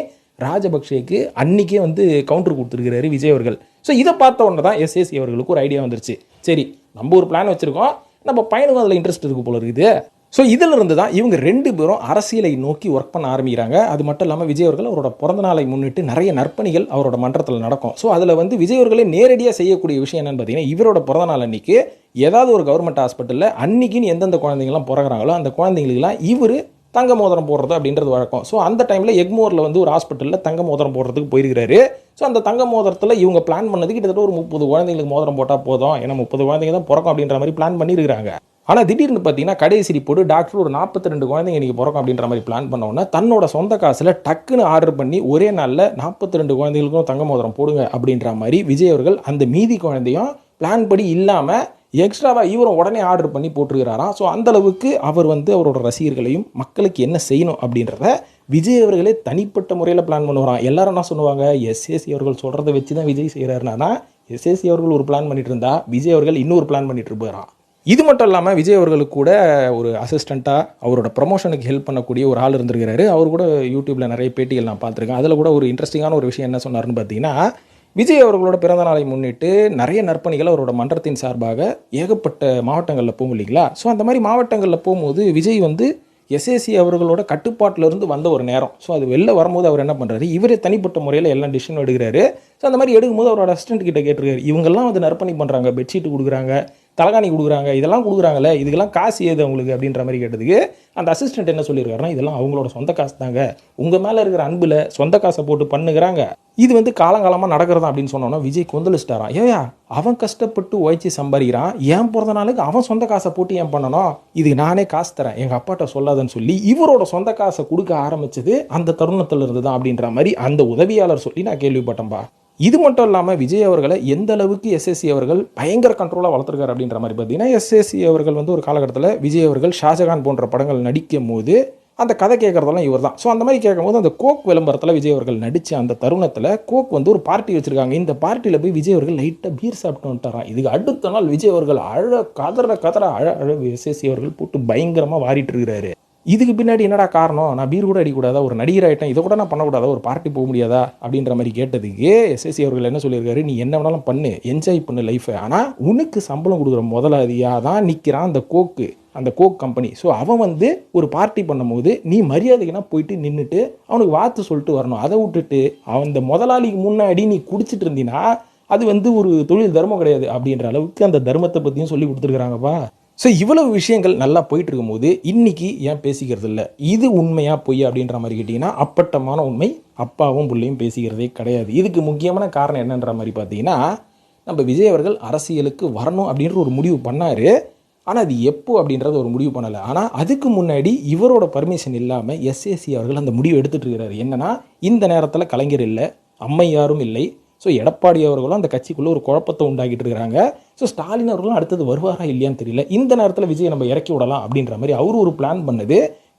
ராஜபக்சேக்கு அன்றைக்கே வந்து கவுண்டர் கொடுத்துருக்கிறாரு விஜய் அவர்கள். ஸோ இதை பார்த்த உடனே தான் எஸ்எஸ்சி அவர்களுக்கு ஒரு ஐடியா வந்துருச்சு. சரி, நம்ம ஒரு பிளான் வச்சுருக்கோம், நம்ம பையனுக்கும் அதில் இன்ட்ரெஸ்ட் இருக்குது போல இருக்குது. ஸோ இதிலிருந்து தான் இவங்க 2 பேரும் அரசியலை நோக்கி ஒர்க் பண்ண ஆரம்பிக்கிறாங்க. அது மட்டும் இல்லாமல் விஜய் அவர்கள் அவரோட பிறந்த நாளை முன்னிட்டு நிறைய நற்பணிகள் அவரோட மன்றத்தில் நடக்கும். ஸோ அதில் வந்து விஜய் அவர்களே நேரடியாக செய்யக்கூடிய விஷயம் என்னென்னு பார்த்தீங்கன்னா, இவரோட பிறந்த நாள் அன்றைக்கி ஏதாவது ஒரு கவர்மெண்ட் ஹாஸ்பிட்டலில் அன்றைக்கின்னு எந்தெந்த குழந்தைங்களாம் பிறகுறாங்களோ அந்த குழந்தைங்களுக்குலாம் இவர் தங்க மோதிரம் போடுறது அப்படின்றது வழக்கம். ஸோ அந்த டைமில் எக்மோரில் வந்து ஒரு ஹாஸ்பிட்டலில் தங்க மோதிரம் போடுறதுக்கு போயிருக்கிறாரு. ஸோ அந்த தங்க மோதிரத்தில் இவங்க பிளான் பண்ணது கிட்டத்தட்ட ஒரு 30 குழந்தைங்களுக்கு மோதிரம் போட்டால் போதும், ஏன்னா 30 குழந்தைங்க தான் பிறக்கும் அப்படின்ற மாதிரி பிளான் பண்ணியிருக்கிறாங்க. ஆனால் திடீர்னு பார்த்தீங்கன்னா கடைசி ரிப்போர்ட் டாக்டர் ஒரு 42 குழந்தைங்க இன்றைக்கி பிறக்கும் அப்படின்ற மாதிரி பிளான் பண்ணோன்னா தன்னோட சொந்த காசில் டக்குன்னு ஆர்டர் பண்ணி ஒரே நாளில் 42 குழந்தைகளுக்கும் தங்க மோதிரம் போடுங்க அப்படின்ற மாதிரி விஜய் அவர்கள் அந்த மீதி குழந்தையும் பிளான் படி இல்லாமல் எக்ஸ்ட்ராவாக இவரும் உடனே ஆர்டர் பண்ணி போட்டுருக்கிறாராம். ஸோ அந்தளவுக்கு அவர் வந்து அவரோட ரசிகர்களையும் மக்களுக்கு என்ன செய்யணும் அப்படின்றத விஜய் அவர்களே தனிப்பட்ட முறையில் பிளான் பண்ணுவாராம். எல்லாரும் என்ன சொல்லுவாங்க, எஸ்எஸ்சி அவர்கள் சொல்கிறத வச்சு தான் விஜய் செய்கிறாருனா, எஸ்எஸ்சி அவர்கள் ஒரு பிளான் பண்ணிட்டு இருந்தா விஜய் அவர்கள் இன்னொரு பிளான் பண்ணிட்டு இருப்பாராம். இது மட்டும் இல்லாமல் விஜய் அவர்களுக்கு கூட ஒரு அசிஸ்டண்ட்டாக அவரோட ப்ரொமோஷனுக்கு ஹெல்ப் பண்ணக்கூடிய ஒரு ஆள் இருந்திருக்கிறாரு. அவர் கூட யூடியூப்பில் நிறைய பேட்டிகள் நான் பார்த்துருக்கேன். அதில் கூட ஒரு இன்ட்ரெஸ்டிங்கான ஒரு விஷயம் என்ன சொன்னார்னு பார்த்தீங்கன்னா, விஜய் அவர்களோட பிறந்த நாளை முன்னிட்டு நிறைய நற்பணிகள் அவரோட மன்றத்தின் சார்பாக ஏகப்பட்ட மாவட்டங்களில் போகும் இல்லைங்களா. ஸோ அந்த மாதிரி மாவட்டங்களில் போகும்போது விஜய் வந்து எஸ்எஸ்சி அவர்களோட கட்டுப்பாட்டிலிருந்து வந்த ஒரு நேரம். ஸோ அது வெளில வரும்போது அவர் என்ன பண்ணுறாரு, இவரே தனிப்பட்ட முறையில் எல்லாம் டிசிஷன் எடுக்கிறாரு. ஸோ அந்த மாதிரி எடுக்கும்போது அவரோட அசிஸ்டன்ட் கிட்ட கேட்டிருக்காரு, இவங்கெல்லாம் வந்து நற்பணி பண்ணுறாங்க, பெட்ஷீட் கொடுக்குறாங்க, தலகாணி கொடுக்குறாங்க, இதெல்லாம் கொடுக்குறாங்களே, இதுக்கெல்லாம் காசு ஏது அவங்களுக்கு அப்படின்ற மாதிரி கேட்டதுக்கு அந்த அசிஸ்டன்ட் என்ன சொல்லியிருக்காருன்னா, இதெல்லாம் அவங்களோட சொந்த காசு தாங்க, உங்கள் மேலே இருக்கிற அன்பில் சொந்த காசை போட்டு பண்ணுகிறாங்க, இது வந்து காலங்காலமாக நடக்கிறதா அப்படின்னு சொன்னோன்னா விஜய் கொந்தளிச்சிட்டாரான். ஏயா, அவன் கஷ்டப்பட்டு உழைச்சி சம்பாதிக்கிறான், ஏன் பிறந்த நாளுக்கு அவன் சொந்த காசை போட்டு ஏன் பண்ணணும், இதுக்கு நானே காசு தரேன், எங்கள் அப்பாட்ட சொல்லாதன்னு சொல்லி இவரோட சொந்த காசை கொடுக்க ஆரம்பிச்சது அந்த தருணத்தில் இருந்து தான் அப்படின்ற மாதிரி அந்த உதவியாளர் சொல்லி நான் கேள்விப்பட்டேன்பா. இது மட்டும் இல்லாமல் விஜய் அவர்களை எந்த அளவுக்கு எஸ்எஸ்சி அவர்கள் பயங்கர கண்ட்ரோலாக வளர்த்துருக்காரு அப்படின்ற மாதிரி பார்த்தீங்கன்னா, எஸ்எஸ்சி அவர்கள் வந்து ஒரு காலகட்டத்தில் விஜய் அவர்கள் ஷாஜகான் போன்ற படங்கள் நடிக்கும் போது அந்த கதை கேட்குறதெல்லாம் இவர் தான். ஸோ அந்த மாதிரி கேட்கும்போது அந்த கோக் விளம்பரத்தில் விஜய் அவர்கள் நடித்த அந்த தருணத்தில் கோக் வந்து ஒரு பார்ட்டி வச்சுருக்காங்க. இந்த பார்ட்டியில் போய் விஜய் அவர்கள் லைட்டாக பீர் சாப்பிட்டு வந்துட்டாரான். இதுக்கு அடுத்த நாள் விஜய் அவர்கள் கதற அழ எஸ்எஸ்சி அவர்கள் போட்டு பயங்கரமாக வாரிட்டு இருக்கிறாரு. இதுக்கு பின்னாடி என்னடா காரணம், நான் பீர் கூட அடிக்கூடாதா, ஒரு நடிகர் ஆகிட்டேன், இதை கூட நான் பண்ணக்கூடாதா, ஒரு பார்ட்டி போக முடியாதா அப்படின்ற மாதிரி கேட்டதுக்கு எஸ்எஸ்சி அவர்கள் என்ன சொல்லியிருக்காரு, நீ என்ன வேணாலும் பண்ணு, என்ஜாய் பண்ணு லைஃபை, ஆனால் உனக்கு சம்பளம் கொடுக்குற முதலாளியாக தான் நிற்கிறான் அந்த கோக் கம்பெனி. ஸோ அவன் வந்து ஒரு பார்ட்டி பண்ணும்போது நீ மரியாதைக்குனா போயிட்டு நின்றுட்டு அவனுக்கு வார்த்தை சொல்லிட்டு வரணும். அதை விட்டுட்டு அந்த முதலாளிக்கு முன்னாடி நீ குடிச்சிட்டு இருந்தீங்கன்னா அது வந்து ஒரு தொழில் தர்மம் கிடையாது அப்படின்ற அளவுக்கு அந்த தர்மத்தை பற்றியும் சொல்லி கொடுத்துருக்குறாங்கப்பா. ஸோ இவ்வளவு விஷயங்கள் நல்லா போயிட்டு இருக்கும்போது இன்றைக்கி ஏன் பேசிக்கிறது இல்லை, இது உண்மையாக பொய் அப்படின்ற மாதிரி கேட்டிங்கன்னா அப்பட்டமான உண்மை, அப்பாவும் பிள்ளையும் பேசிக்கிறதே கிடையாது. இதுக்கு முக்கியமான காரணம் என்னன்ற மாதிரி பார்த்தீங்கன்னா, நம்ம விஜய் அவர்கள் அரசியலுக்கு வரணும் அப்படின்ற ஒரு முடிவு பண்ணார். ஆனால் அது எப்போ அப்படின்றத ஒரு முடிவு பண்ணலை. ஆனால் அதுக்கு முன்னாடி இவரோட பர்மிஷன் இல்லாமல் எஸ்எஸ்சி அவர்கள் அந்த முடிவு எடுத்துகிட்டு இருக்கிறாரு. என்னென்னா, இந்த நேரத்தில் கலைஞர் இல்லை, அம்மையாரும் இல்லை, ஸோ எடப்பாடி அவர்களும் அந்த கட்சிக்குள்ளே ஒரு குழப்பத்தை உண்டாக்கிட்டு இருக்கிறாங்க. ஸோ ஸ்டாலின் அவர்களும் அடுத்தது வருவாரா இல்லையான்னு தெரியல, இந்த நேரத்தில் விஜய் நம்ம இறக்கி விடலாம் அப்படின்ற மாதிரி அவர் ஒரு பிளான் பண்ணது.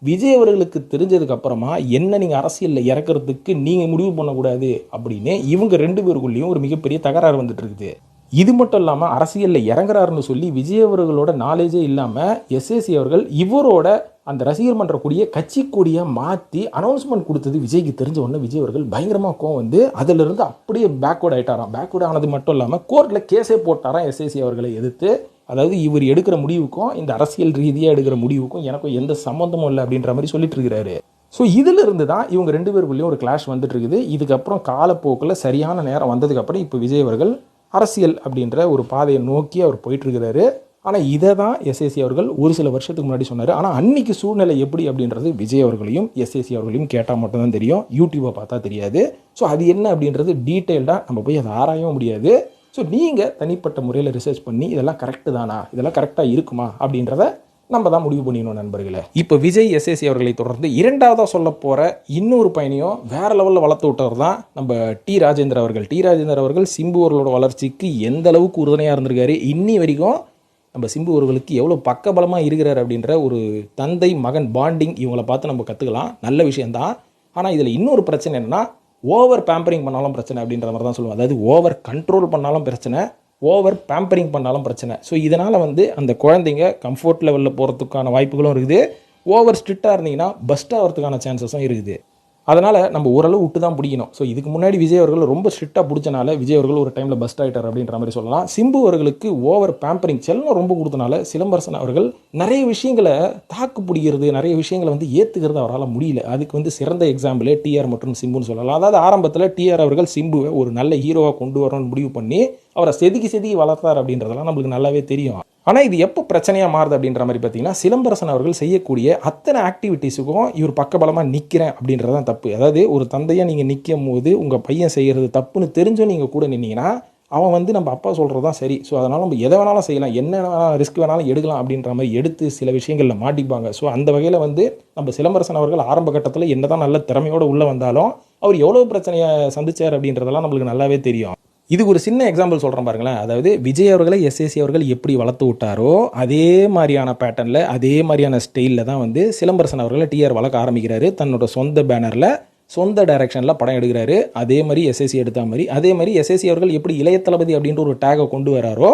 விஜய் அவர்களுக்கு தெரிஞ்சதுக்கு அப்புறமா என்ன நீங்கள் அரசியலில் இறக்கிறதுக்கு நீங்கள் முடிவு பண்ணக்கூடாது அப்படின்னு இவங்க 2 பேருக்குள்ளேயும் ஒரு மிகப்பெரிய தகராறு வந்துட்டு இருக்குது. இது மட்டும் இல்லாமல் அரசியலில் இறங்குறாருன்னு சொல்லி விஜய் அவர்களோட நாலேஜே இல்லாமல் எஸ்எஸ்சி அவர்கள் இவரோட அந்த ரசிகர் மன்ற கொடியை கட்சி கொடியை மாற்றி அனௌன்ஸ்மெண்ட் கொடுத்தது விஜய்க்கு தெரிஞ்ச உடனே விஜய் அவர்கள் பயங்கரமாக கோவம் வந்து அதிலிருந்து அப்படியே பேக்வேர்ட் ஆகிட்டாராம். பேக்வேர்ட் ஆனது மட்டும் இல்லாமல் கோர்ட்டில் கேஸே போட்டாராம் எஸ்எஸ்சி அவர்களை எதிர்த்து. அதாவது இவர் எடுக்கிற முடிவுக்கும் இந்த அரசியல் ரீதியாக எடுக்கிற முடிவுக்கும் எனக்கும் எந்த சம்மந்தமும் இல்லை அப்படின்ற மாதிரி சொல்லிட்டு இருக்கிறாரு. ஸோ இதிலிருந்து தான் இவங்க 2 பேருக்குள்ளேயும் ஒரு கிளாஷ் வந்துட்டு இருக்குது. இதுக்கப்புறம் காலப்போக்கில் சரியான நேரம் வந்ததுக்கப்புறம் இப்போ விஜய் அவர்கள் அரசியல் அப்படின்ற ஒரு பாதையை நோக்கி அவர் போயிட்டுருக்கிறாரு. ஆனால் இதை தான் எஸ்எஸ்சி அவர்கள் ஒரு சில வருஷத்துக்கு முன்னாடி சொன்னார். ஆனால் அன்றைக்கி சூழ்நிலை எப்படி அப்படின்றது விஜய் அவர்களையும் எஸ்எஸ்சி அவர்களையும் கேட்டால் மட்டும்தான் தெரியும், யூடியூப்பை பார்த்தா தெரியாது. ஸோ அது என்ன அப்படின்றது டீட்டெயில்டாக நம்ம போய் அதை ஆராயவும் முடியாது. ஸோ நீங்கள் தனிப்பட்ட முறையில் ரிசர்ச் பண்ணி இதெல்லாம் கரெக்டு தானா, இதெல்லாம் கரெக்டாக இருக்குமா அப்படின்றத நம்ம தான் முடிவு பண்ணிக்கணும் நண்பர்களே. இப்போ விஜய் எஸ்எஸ்சி அவர்களை தொடர்ந்து இரண்டாவதாக சொல்ல போகிற இன்னொரு பயணியும் வேறு லெவலில் வளர்த்து விட்டவர் தான் நம்ம டி ராஜேந்தர் அவர்கள். டி ராஜேந்தர் அவர்கள் சிம்பு அவர்களோட வளர்ச்சிக்கு எந்த அளவுக்கு உறுதுணையாக இருந்திருக்காரு, இன்னி வரைக்கும் நம்ம சிம்பு அவர்களுக்கு எவ்வளோ பக்கபலமாக இருக்கிறார் அப்படின்ற ஒரு தந்தை மகன் பாண்டிங் இவங்களை பார்த்து நம்ம கற்றுக்கலாம், நல்ல விஷயந்தான். ஆனால் இதில் இன்னொரு பிரச்சனை என்னென்னா, ஓவர் பேம்பரிங் பண்ணாலும் பிரச்சனை அப்படின்ற மாதிரி தான் சொல்லுவோம். அதாவது ஓவர் கண்ட்ரோல் பண்ணாலும் பிரச்சனை, ஓவர் பேம்பரிங் பண்ணாலும் பிரச்சனை. ஸோ இதனால் வந்து அந்த குழந்தைங்க கம்ஃபர்ட் லெவலில் போகிறதுக்கான வாய்ப்புகளும் இருக்குது. ஓவர் ஸ்ட்ரிக்டாக இருந்தீங்கன்னா பஸ்ட் ஆகிறதுக்கான சான்சஸும் இருக்குது. அதனால் நம்ம ஓரளவு விட்டு தான் பிடிக்கணும். ஸோ இதுக்கு முன்னாடி விஜய் அவர்கள் ரொம்ப ஸ்ட்ரிக்டாக பிடிச்சனால விஜய் அவர்கள் ஒரு டைமில் பஸ்ட் ஆகிட்டார் அப்படின்ற மாதிரி சொல்லலாம். சிம்பு அவர்களுக்கு ஓவர் பேம்பரிங் செல்லம் ரொம்ப கொடுத்தனால சிலம்பரசன் அவர்கள் நிறைய விஷயங்களை தாக்கு பிடிக்கிறது, நிறைய விஷயங்களை வந்து ஏற்றுக்கிறது அவரால் முடியல. அதுக்கு வந்து சிறந்த எக்ஸாம்பிளே டிஆர் மற்றும் சிம்புன்னு சொல்லலாம். அதாவது ஆரம்பத்தில் டிஆர் அவர்கள் சிம்புவை ஒரு நல்ல ஹீரோவாக கொண்டு வரணும்னு முடிவு பண்ணி அவரை செதுக்கி வளர்த்தார் அப்படின்றதெல்லாம் நம்மளுக்கு நல்லாவே தெரியும். ஆனால் இது எப்போ பிரச்சனையாக மாறுது அப்படின்ற மாதிரி பார்த்தீங்கன்னா, சிலம்பரசன் அவர்கள் செய்யக்கூடிய அத்தனை ஆக்டிவிட்டீஸுக்கும் இவர் பக்கபலமாக நிற்கிறேன் அப்படின்றது தான் தப்பு. அதாவது ஒரு தந்தையாக நீங்கள் நிற்கும் போது உங்கள் பையன் செய்கிறது தப்புன்னு தெரிஞ்சும் நீங்கள் கூட நின்னீங்கன்னா அவன் வந்து நம்ம அப்பா சொல்கிறது தான் சரி, ஸோ அதனால் நம்ம எதை வேணாலும் செய்யலாம், என்ன ரிஸ்க் வேணாலும் எடுக்கலாம் அப்படின்ற மாதிரி எடுத்து சில விஷயங்களில் மாட்டிப்பாங்க. ஸோ அந்த வகையில் வந்து நம்ம சிலம்பரசன் அவர்கள் ஆரம்ப கட்டத்தில் என்ன தான் நல்ல திறமையோடு உள்ளே வந்தாலும் அவர் எவ்வளோ பிரச்சனையை சந்திச்சார் அப்படின்றதெல்லாம் நம்மளுக்கு நல்லாவே தெரியும். இது ஒரு சின்ன எக்ஸாம்பிள் சொல்கிறேன் பாருங்களேன். அதாவது விஜய் அவர்களை எஸ்ஏசி அவர்கள் எப்படி வளர்த்து விட்டாரோ அதே மாதிரியான பேட்டர்னில் அதே மாதிரியான ஸ்டைலில் தான் வந்து சிலம்பரசன் அவர்களை டிஆர் வளர்க்க ஆரம்பிக்கிறாரு. தன்னோட சொந்த பேனரில் சொந்த டைரக்ஷனில் படம் எடுக்கிறாரு. அதே மாதிரி எஸ்ஏசி எடுத்த மாதிரி அதே மாதிரி எஸ்ஏசி அவர்கள் எப்படி இளைய தளபதி அப்படின்ற ஒரு டேகை கொண்டு வராரோ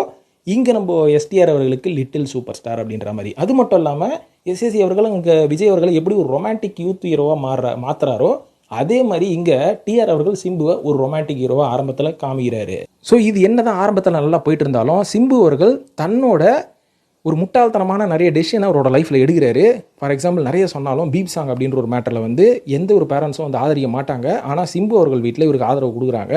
இங்கே நம்ம எஸ்டிஆர் அவர்களுக்கு லிட்டில் சூப்பர் ஸ்டார் அப்படின்ற மாதிரி. அது மட்டும் இல்லாமல் எஸ்ஏசி அவர்கள் இங்கே விஜய் அவர்களை எப்படி ஒரு ரொமான்டிக் யூத் ஹீரோவாக மாற்றுறாரோ அதே மாதிரி இங்கே டிஆர் அவர்கள் சிம்புவை ஒரு ரொமான்டிக் ஹீரோவாக ஆரம்பத்தில் காமிக்கிறாரு. ஸோ இது என்ன தான் ஆரம்பத்தில் நல்லா போயிட்டு இருந்தாலும் சிம்பு அவர்கள் தன்னோட ஒரு முட்டாள்தனமான நிறைய டெசிஷன் அவரோட லைஃப்பில் எடுக்கிறாரு. ஃபார் எக்ஸாம்பிள் நிறைய சொன்னாலும் பீப் சாங் அப்படின்ற ஒரு மேட்டரில் வந்து எந்த ஒரு பேரண்ட்ஸும் வந்து ஆதரிக்க மாட்டாங்க. ஆனால் சிம்பு அவர்கள் வீட்டில் இவருக்கு ஆதரவு கொடுக்குறாங்க.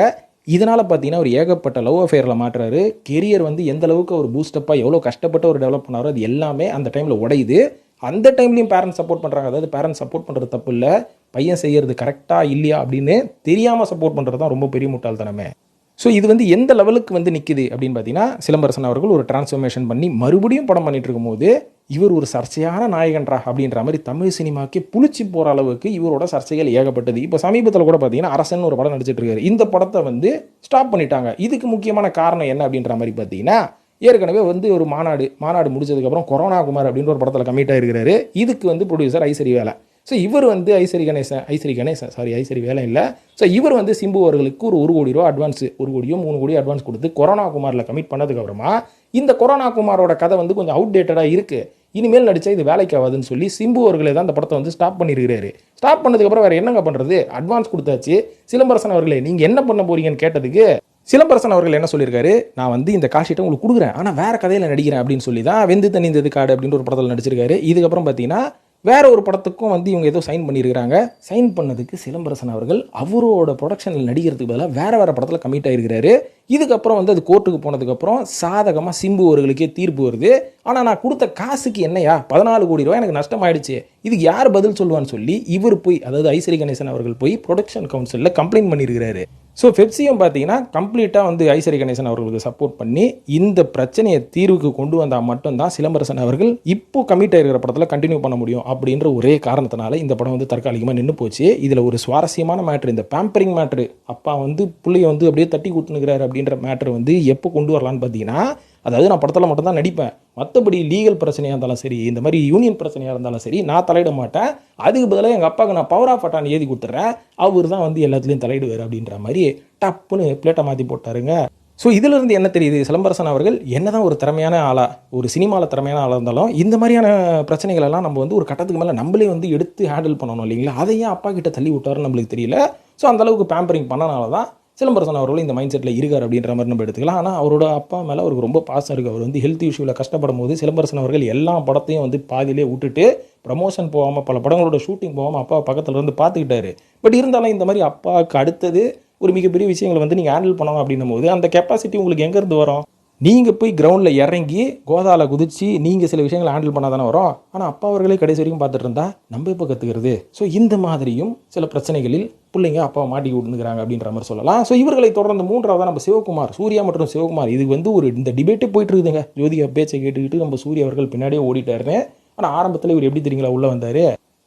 இதனால் பார்த்தீங்கன்னா ஒரு ஏகப்பட்ட லவ் அஃபேரில் மாட்டுறாரு. கெரியர் வந்து எந்த அளவுக்கு ஒரு பூஸ்டப்பாக எவ்வளோ கஷ்டப்பட்டு ஒரு டெவலப் பண்ணாரோ அது எல்லாமே அந்த டைமில் உடையுது. அந்த டைம்லையும் பேரண்ட்ஸ் சப்போர்ட் பண்ணுறாங்க. அதாவது பேரண்ட்ஸ் சப்போர்ட் பண்ணுறது தப்பு இல்லை, பையன் செய்கிறது கரெக்டாக இல்லையா அப்படின்னு தெரியாமல் சப்போர்ட் பண்ணுறது தான் ரொம்ப பெரிய முட்டாள்தனமே. ஸோ இது வந்து எந்த லெவலுக்கு வந்து நிற்குது அப்படின்னு பார்த்தீங்கன்னா, சிலம்பரசன் அவர்கள் ஒரு டிரான்ஸ்ஃபர்மேஷன் பண்ணி மறுபடியும் படம் பண்ணிட்டு இருக்கும்போது இவர் ஒரு சர்ச்சையான நாயகன்றா அப்படின்ற மாதிரி தமிழ் சினிமாக்கே புளிச்சு போகிற அளவுக்கு இவரோட சர்ச்சைகள் ஏகப்பட்டது. இப்போ சமீபத்தில் கூட பார்த்தீங்கன்னா அரசன் ஒரு படம் நடிச்சிட்டு இருக்காரு. இந்த படத்தை வந்து ஸ்டாப் பண்ணிட்டாங்க. இதுக்கு முக்கியமான காரணம் என்ன அப்படின்ற மாதிரி பார்த்தீங்கன்னா, ஏற்கனவே வந்து ஒரு மாநாடு முடிச்சதுக்கப்புறம் கொரோனா குமார் அப்படின்ற ஒரு படத்தில் கமிட் ஆகிருக்கிறாரு. இதுக்கு வந்து ப்ரொடியூசர் ஐசரி வேலை. ஸோ இவர் வந்து ஐசரி வேலை இல்லை. ஸோ இவர் வந்து சிம்பு அவர்களுக்கு ஒரு 1 கோடி ரூபா அட்வான்ஸ், 1 கோடியோ 3 கோடியோ அட்வான்ஸ் கொடுத்து கொரோனா குமாரில் கமிட் பண்ணதுக்கப்புறமா இந்த கொரோனா குமாரோட கதை வந்து கொஞ்சம் அவுடேட்டடாக இருக்குது, இனிமேல் நடித்தா இது வேலைக்கு ஆகாதுன்னு சொல்லி சிம்பு அவர்களே தான் அந்த படத்தை வந்து ஸ்டாப் பண்ணியிருக்கிறாரு. ஸ்டாப் பண்ணதுக்கப்புறம் வேறு என்னங்க பண்ணுறது, அட்வான்ஸ் கொடுத்தாச்சு. சிலம்பரசன் அவர்களே நீங்கள் என்ன பண்ண போறீங்கன்னு கேட்டதுக்கு சிலம்பரசன் அவர்கள் என்ன சொல்லியிருக்காரு, நான் வந்து இந்த காஷீட்டை உங்களுக்கு கொடுக்குறேன், ஆனால் வேறு கதையில் நடிக்கிறேன் அப்படின்னு சொல்லி தான் வெந்து தணிந்தது காடு அப்படின்ற ஒரு படத்தில் நடிச்சிருக்காரு. இதுக்கப்புறம் பார்த்தீங்கன்னா வேற ஒரு படத்துக்கும் வந்து இவங்க ஏதோ சைன் பண்ணியிருக்கிறாங்க. சைன் பண்ணதுக்கு சிலம்பரசன் அவர்கள் அவரோட ப்ரொடக்ஷனில் நடிக்கிறதுக்கு பதிலாக வேறு படத்தில் கமிட் ஆகிருக்கிறாரு. இதுக்கப்புறம் வந்து அது கோர்ட்டுக்கு போனதுக்கப்புறம் சாதகமாக சிம்பு அவர்களுக்கே தீர்ப்பு வருது. ஆனால் நான் கொடுத்த காசுக்கு என்னையா 14 கோடி ரூபாய் எனக்கு நஷ்டமாயிடுச்சு, இதுக்கு யார் பதில் சொல்லுவான்னு சொல்லி இவர் போய், அதாவது ஐசரி கணேசன் அவர்கள் போய் ப்ரொடக்ஷன் கவுன்சிலில் கம்ப்ளைண்ட் பண்ணியிருக்கிறாரு. ஸோ பெப்சியும் பார்த்தீங்கன்னா கம்ப்ளீட்டாக வந்து ஐசரி கணேசன் அவர்களுக்கு சப்போர்ட் பண்ணி இந்த பிரச்சனையை தீர்வுக்கு கொண்டு வந்தால் மட்டும்தான் சிலம்பரசன் அவர்கள் இப்போ கமிட் ஆகிருக்கிற படத்தில் கண்டினியூ பண்ண முடியும் அப்படின்ற ஒரே காரணத்தினால இந்த படம் வந்து தற்காலிகமாக நின்று போச்சு. இதில் ஒரு சுவாரஸ்யமான மேட்ரு, இந்த பேம்பரிங் மேட்ரு, அப்பா வந்து பிள்ளைய வந்து அப்படியே தட்டி கொடுத்துனுக்கிறாரு அப்படின்ற மேட்ரு வந்து எப்போ கொண்டு வரலான்னு பார்த்தீங்கன்னா, அதாவது நான் படத்தில் மட்டும்தான் நடிப்பேன், மற்றபடி லீகல் பிரச்சனையாக இருந்தாலும் சரி, இந்த மாதிரி யூனியன் பிரச்சனையாக இருந்தாலும் சரி நான் தலையிட மாட்டேன், அதுக்கு பதிலாக எங்கள் அப்பாவுக்கு நான் பவர் ஆஃப் அட்டான் எழுதி கொடுத்துட்றேன், அவர் தான் வந்து எல்லாத்துலேயும் தலையிடுவார் அப்படின்ற மாதிரி டப்புன்னு பிளேட்டை மாற்றி போட்டாருங்க. ஸோ இதிலிருந்து என்ன தெரியுது, சிலம்பரசன் அவர்கள் என்ன தான் ஒரு திறமையான ஆளாக, ஒரு சினிமாவில் திறமையான ஆளாக இருந்தாலும் இந்த மாதிரியான பிரச்சனைகளெல்லாம் நம்ம வந்து ஒரு கட்டத்துக்கு மேலே நம்மளே வந்து எடுத்து ஹேண்டில் பண்ணணும் இல்லைங்களா, அதையே அப்பா கிட்ட தள்ளி விட்டாருன்னு நம்மளுக்கு தெரியல. ஸோ அந்தளவுக்கு பேம்பரிங் பண்ணனால தான் சிலம்பரசன் அவர்கள் இந்த மைண்ட் செட்டில் இருக்கார் அப்படின்ற மாதிரி நம்ம எடுத்துக்கலாம். ஆனால் அவரோட அப்பா மேலே அவருக்கு ரொம்ப பாசம் இருக்குது. அவர் வந்து ஹெல்த் இஷ்யூவில் கஷ்டப்படும் போது சிலம்பரசன் அவர்கள் எல்லா படத்தையும் வந்து பாதியிலே விட்டுட்டு ப்ரமோஷன் போகாமல் பல படங்களோட ஷூட்டிங் போகாமல் அப்பா பக்கத்தில் இருந்து பார்த்துக்கிட்டாரு. பட் இருந்தாலும் இந்த மாதிரி அப்பாவுக்கு அடுத்தது ஒரு மிகப்பெரிய விஷயங்களை வந்து நீங்கள் ஹேண்டில் பண்ணணும் அப்படின்னும் போது அந்த கெப்பாசிட்டி உங்களுக்கு எங்கேருந்து வரும்? நீங்கள் போய் கிரவுண்டில் இறங்கி கோதாவில் குதிச்சு நீங்கள் சில விஷயங்களை ஹேண்டில் பண்ணால் தானே வரும். ஆனால் அப்பா அவர்களே கடைசி வரைக்கும் பார்த்துட்டு இருந்தா நம்ம இப்போ கற்றுக்கிறது. ஸோ இந்த மாதிரியும் சில பிரச்சனைகளில் பிள்ளைங்க அப்பாவை மாட்டி விட்டுக்கிறாங்க அப்படின்ற மாதிரி சொல்லலாம். ஸோ இவர்களை தொடர்ந்து 3வது நம்ம சிவகுமார், சூர்யா மற்றும் சிவகுமார், இது வந்து ஒரு இந்த டிபேட்டே போயிட்டு இருக்குதுங்க. ஜோதிகா பேச்சை கேட்டுக்கிட்டு நம்ம சூர்யா அவர்கள் பின்னாடியே ஓடிட்டாருன்னு. ஆனால் ஆரம்பத்தில் இவர் எப்படி தெரியுங்களா உள்ளே வந்தார்,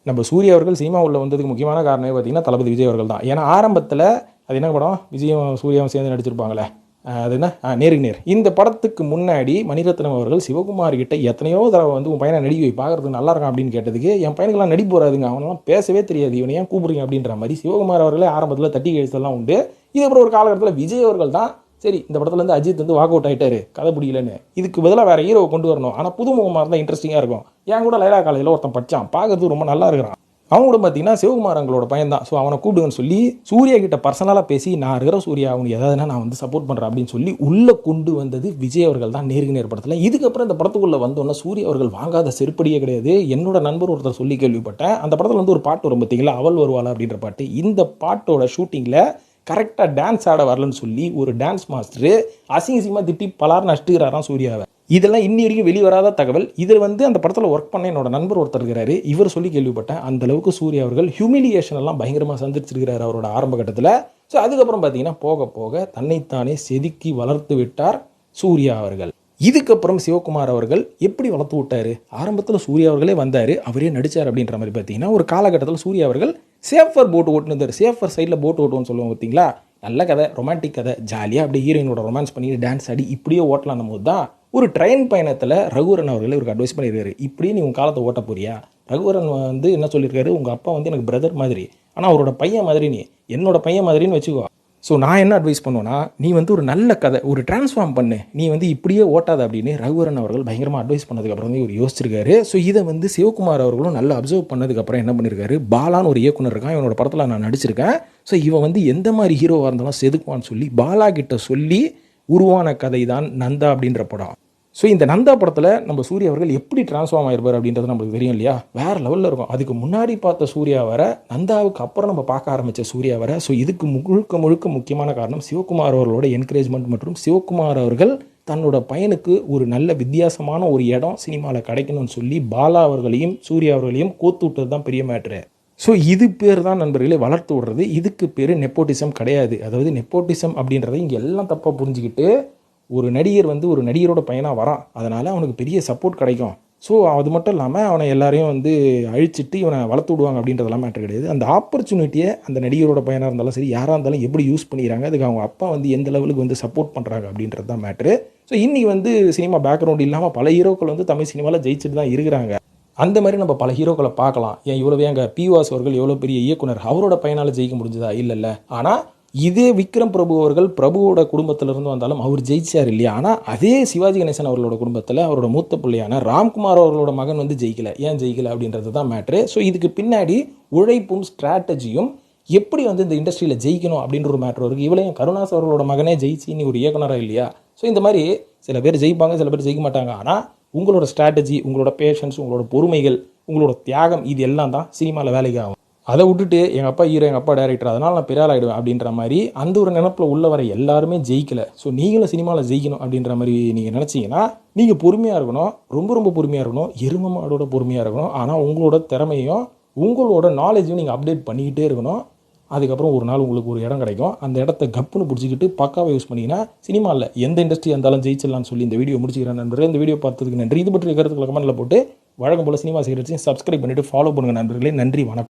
நம்ம சூர்யா அவர்கள் சினிமா உள்ள வந்ததுக்கு முக்கியமான காரணமே பார்த்தீங்கன்னா தளபதி விஜய் அவர்கள் தான். ஏன்னா ஆரம்பத்தில் அது என்ன படம், விஜயும் சூர்யாவும் சேர்ந்து நடிச்சிருப்பாங்களே, அது என்ன நேருக்கு நேர். இந்த படத்துக்கு முன்னாடி மணிரத்னம் அவர்கள் சிவகுமார் கிட்ட எத்தனையோ தடவை வந்து உன் பையனை நடிக்க பார்க்கறதுக்கு நல்லா இருக்கும் அப்படின்னு கேட்டதுக்கு, என் பையனுக்கெல்லாம் நடிப்பு வராதுங்க, அவனெல்லாம் பேசவே தெரியாது, இவனை ஏன் கூப்பிடுறீங்க அப்படின்ற மாதிரி சிவகுமார் அவர்களே ஆரம்பத்தில் தட்டி கழிச்சதெல்லாம் உண்டு. இதுக்கப்புறம் ஒரு காலகட்டத்தில் விஜய் அவர்கள் தான் சரி இந்த படத்துலேருந்து அஜித் வந்து வாக் அவுட் ஆகிட்டாரு, கதை பிடிக்கலன்னு, இதுக்கு பதிலாக வேறு ஹீரோவை கொண்டு வரணும், ஆனால் புதுமுகமாக இருந்தால் இன்ட்ரெஸ்டிங்காக இருக்கும். என் கூட லைலா காலையில் ஒருத்தன் படித்தான், பார்க்கறதுக்கு ரொம்ப நல்லா இருக்கிறான், அவங்க கூட பார்த்தீங்கன்னா சிவகுமார் அவங்களோட பையன் தான், ஸோ அவனை கூப்பிடுங்கன்னு சொல்லி சூர்யா கிட்ட பர்சனலாக பேசி நான் இருக்கிற சூர்யா அவனுக்கு எதாவதுனா நான் வந்து சப்போர்ட் பண்ணுறேன் அப்படின்னு சொல்லி உள்ளே கொண்டு வந்தது விஜய் அவர்கள் தான் நேருக்கு நேர் படத்தில். இதுக்கப்புறம் இந்த படத்துக்குள்ளே வந்தோன்னா சூர்யா அவர்கள் வாங்காத செருப்படியே கிடையாது. என்னோட நண்பர் ஒருத்தர் சொல்லி கேள்விப்பட்டேன், அந்த படத்தில் வந்து ஒரு பாட்டு வரும் பார்த்தீங்களா, அவள் வருவாளா அப்படின்ற பாட்டு, இந்த பாட்டோட ஷூட்டிங்கில் கரெக்டாக டான்ஸ் ஆட வரலன்னு சொல்லி ஒரு டான்ஸ் மாஸ்டரு அசிங்கமாக திட்டி பலார்னு அஷ்டுகிறாராம் சூர்யாவை. இதெல்லாம் இன்னி வரைக்கும் வெளிவராத தகவல். இதில் வந்து அந்த படத்தில் ஒர்க் பண்ண என்னோட நண்பர் ஒருத்தர் இருக்கிறாரு, இவர் சொல்லி கேள்விப்பட்டேன். அந்த அளவுக்கு சூர்யா அவர்கள் ஹியூமிலியேஷன் எல்லாம் பயங்கரமாக சந்திச்சிருக்கிறார் அவரோட ஆரம்ப கட்டத்தில். ஸோ அதுக்கப்புறம் பார்த்தீங்கன்னா போக போக தன்னைத்தானே செதுக்கி வளர்த்து விட்டார் சூர்யா அவர்கள். இதுக்கப்புறம் சிவகுமார் அவர்கள் எப்படி வளர்த்து விட்டார், ஆரம்பத்தில் சூர்யா அவர்களே வந்தார், அவரே நடித்தார் அப்படின்ற மாதிரி பார்த்தீங்கன்னா ஒரு காலகட்டத்தில் சூர்யா அவர்கள் சேஃபர் போட்டு ஓட்டுனதார், சேஃபர் சைடில் போட்டு ஓட்டுவோன்னு சொல்லுவோம் பார்த்தீங்களா, நல்ல கதை, ரொமான்டிக் கதை, ஜாலியாக அப்படியே ஹீரோயினோட ரொமான்ஸ் பண்ணி டான்ஸ் ஆடி இப்படியே ஓட்டலாம் போது தான் ஒரு ட்ரெயின் பயணத்தில் ரகுவரன் அவர்கள் இவருக்கு அட்வைஸ் பண்ணியிருக்காரு, இப்படியே நீ உங்கள் காலத்தை ஓட்ட போறியா. ரகுவரன் வந்து என்ன சொல்லியிருக்காரு, உங்கள் அப்பா வந்து எனக்கு பிரதர் மாதிரி, ஆனால் அவரோட பையன் மாதிரி, நீ என்னோட பையன் மாதிரின்னு வச்சுக்கோ. ஸோ நான் என்ன அட்வைஸ் பண்ணுவேன்னா, நீ வந்து ஒரு நல்ல கதை ஒரு டிரான்ஸ்ஃபார்ம் பண்ணு, நீ வந்து இப்படியே ஓட்டாத அப்படின்னு ரகுவரன் அவர்கள் பயங்கரமாக அட்வைஸ் பண்ணதுக்கப்புறம் வந்து இவர் யோசிச்சிருக்காரு. ஸோ இதை வந்து சிவகுமார் அவர்களும் நல்லா அப்சர்வ் பண்ணதுக்கப்புறம் என்ன பண்ணியிருக்காரு, பாலான்னு ஒரு இயக்குனர் இருக்கான், இவனோட படத்தில் நான் நடிச்சிருக்கேன், ஸோ இவன் வந்து எந்த மாதிரி ஹீரோவாக இருந்தாலும் செதுக்குவான்னு சொல்லி பாலா கிட்ட சொல்லி உருவான கதை தான் நந்தா அப்படின்ற படம். ஸோ இந்த நந்தா படத்தில் நம்ம சூர்யா அவர்கள் எப்படி டிரான்ஸ்ஃபார்ம் ஆகிருப்பார் அப்படின்றது நம்மளுக்கு தெரியும் இல்லையா, வேறு லெவலில் இருக்கும். அதுக்கு முன்னாடி பார்த்த சூர்யா வர, நந்தாவுக்கு அப்புறம் நம்ம பார்க்க ஆரம்பித்த சூர்யா வர. ஸோ இதுக்கு முழுக்க முக்கியமான காரணம் சிவகுமார் அவர்களோட என்கரேஜ்மெண்ட் மற்றும் சிவகுமார் அவர்கள் தன்னோட பையனுக்கு ஒரு நல்ல வித்தியாசமான ஒரு இடம் சினிமாவில் கிடைக்கணும்னு சொல்லி பாலா அவர்களையும் சூர்யா அவர்களையும் கோத்து விட்டது தான் பெரிய மேட்ரு. ஸோ இது பேர் தான் நண்பர்களே வளர்த்து விடுறது, இதுக்கு பேர் நெப்போட்டிசம் கிடையாது. அதாவது நெப்போட்டிசம் அப்படின்றத இங்கே எல்லாம் தப்பாக புரிஞ்சுக்கிட்டு ஒரு நடிகர் வந்து ஒரு நடிகரோட பையனாக வரான், அதனால் அவனுக்கு பெரிய சப்போர்ட் கிடைக்கும், ஸோ அது மட்டும் இல்லாமல் அவனை எல்லாரையும் வந்து அழிச்சிட்டு இவனை வளர்த்து விடுவாங்க அப்படின்றதெல்லாம் மேட்ரு கிடையாது. அந்த ஆப்பர்ச்சுனிட்டியை அந்த நடிகரோட பையனாக இருந்தாலும் சரி யாராக இருந்தாலும் எப்படி யூஸ் பண்ணிக்கிறாங்க, அதுக்கு அவங்க அப்பா வந்து எந்த லெவலுக்கு வந்து சப்போர்ட் பண்ணுறாங்க அப்படின்றது தான் மேட்ரு. ஸோ இன்றைக்கி வந்து சினிமா பேக்ரவுண்ட் இல்லாமல் பல ஹீரோக்கள் வந்து தமிழ் சினிமாவில் ஜெயிச்சுட்டு தான் இருக்கிறாங்க. அந்த மாதிரி நம்ம பல ஹீரோக்களை பார்க்கலாம். ஏன் இவ்வளோ எங்கள் பிவாஸ் அவர்கள் எவ்வளோ பெரிய இயக்குனர், அவரோட பையனால் ஜெயிக்க முடிஞ்சதா, இல்லை. ஆனால் இதே விக்ரம் பிரபு அவர்கள் பிரபுவோட குடும்பத்திலிருந்து வந்தாலும் அவர் ஜெயிச்சார் இல்லையா. ஆனால் அதே சிவாஜி கணேசன் அவர்களோட குடும்பத்தில் அவரோட மூத்த பிள்ளையான ராம்குமார் அவர்களோட மகன் வந்து ஜெயிக்கலை. ஏன் ஜெயிக்கலை அப்படின்றது தான் மேட்ரு. ஸோ இதுக்கு பின்னாடி உழைப்பும் ஸ்ட்ராட்டஜியும் எப்படி வந்து இந்த இண்டஸ்ட்ரியில் ஜெயிக்கணும் அப்படின்ற ஒரு மேட்ரு இருக்குது. இவளையும் கருணாஸ் அவர்களோட மகனே ஜெயிச்சு நீ ஒரு இயக்குனராக இல்லையா. ஸோ இந்த மாதிரி சில பேர் ஜெயிப்பாங்க, சில பேர் ஜெயிக்க மாட்டாங்க. ஆனால் உங்களோட ஸ்ட்ராட்டஜி, உங்களோட பேஷன்ஸ், உங்களோட பொறுமைகள், உங்களோட தியாகம், இது எல்லாம் தான் சினிமாவில் வேலைக்கு ஆகும். அதை விட்டுட்டு எங்கள் அப்பா ஹீரோ, எங்கள் அப்பா டைரக்டர், அதனால் நான் பெரிய ஆகிடுவேன் அப்படின்ற மாதிரி அந்த ஒரு நினப்பில் உள்ள வர எல்லாருமே ஜெயிக்கலை. ஸோ நீங்களும் சினிமாவில் ஜெயிக்கணும் அப்படின்ற மாதிரி நீங்கள் நினச்சிங்கன்னா நீங்கள் பொறுமையாக இருக்கணும், ரொம்ப பொறுமையாக இருக்கணும், எரும மாடோட பொறுமையாக இருக்கணும். ஆனால் உங்களோட திறமையும் உங்களோட நாலேஜையும் நீங்கள் அப்டேட் பண்ணிக்கிட்டே இருக்கணும். அதுக்கப்புறம் ஒரு நாள் உங்களுக்கு ஒரு இடம் கிடைக்கும், அந்த இடத்த கப்புன்னு பிடிச்சிக்கிட்டு பக்காவை யூஸ் பண்ணிங்கன்னா சினிமாவில் எந்த இண்டஸ்ட்ரி இருந்தாலும் ஜெயிச்சிடலாம்னு சொல்லி இந்த வீடியோ முடிச்சுக்கிறேன் நண்பர்களே. இந்த வீடியோ பார்த்ததுக்கு நன்றி. இது பற்றிய கருத்துக்களை கமெண்ட்டில் போட்டு வழக்கம் போல் சினிமா சீரியல்ஸையும் சப்ஸ்கிரைப் பண்ணிவிட்டு ஃபாலோ பண்ணுங்கள் நண்பர்களே. நன்றி, வணக்கம்.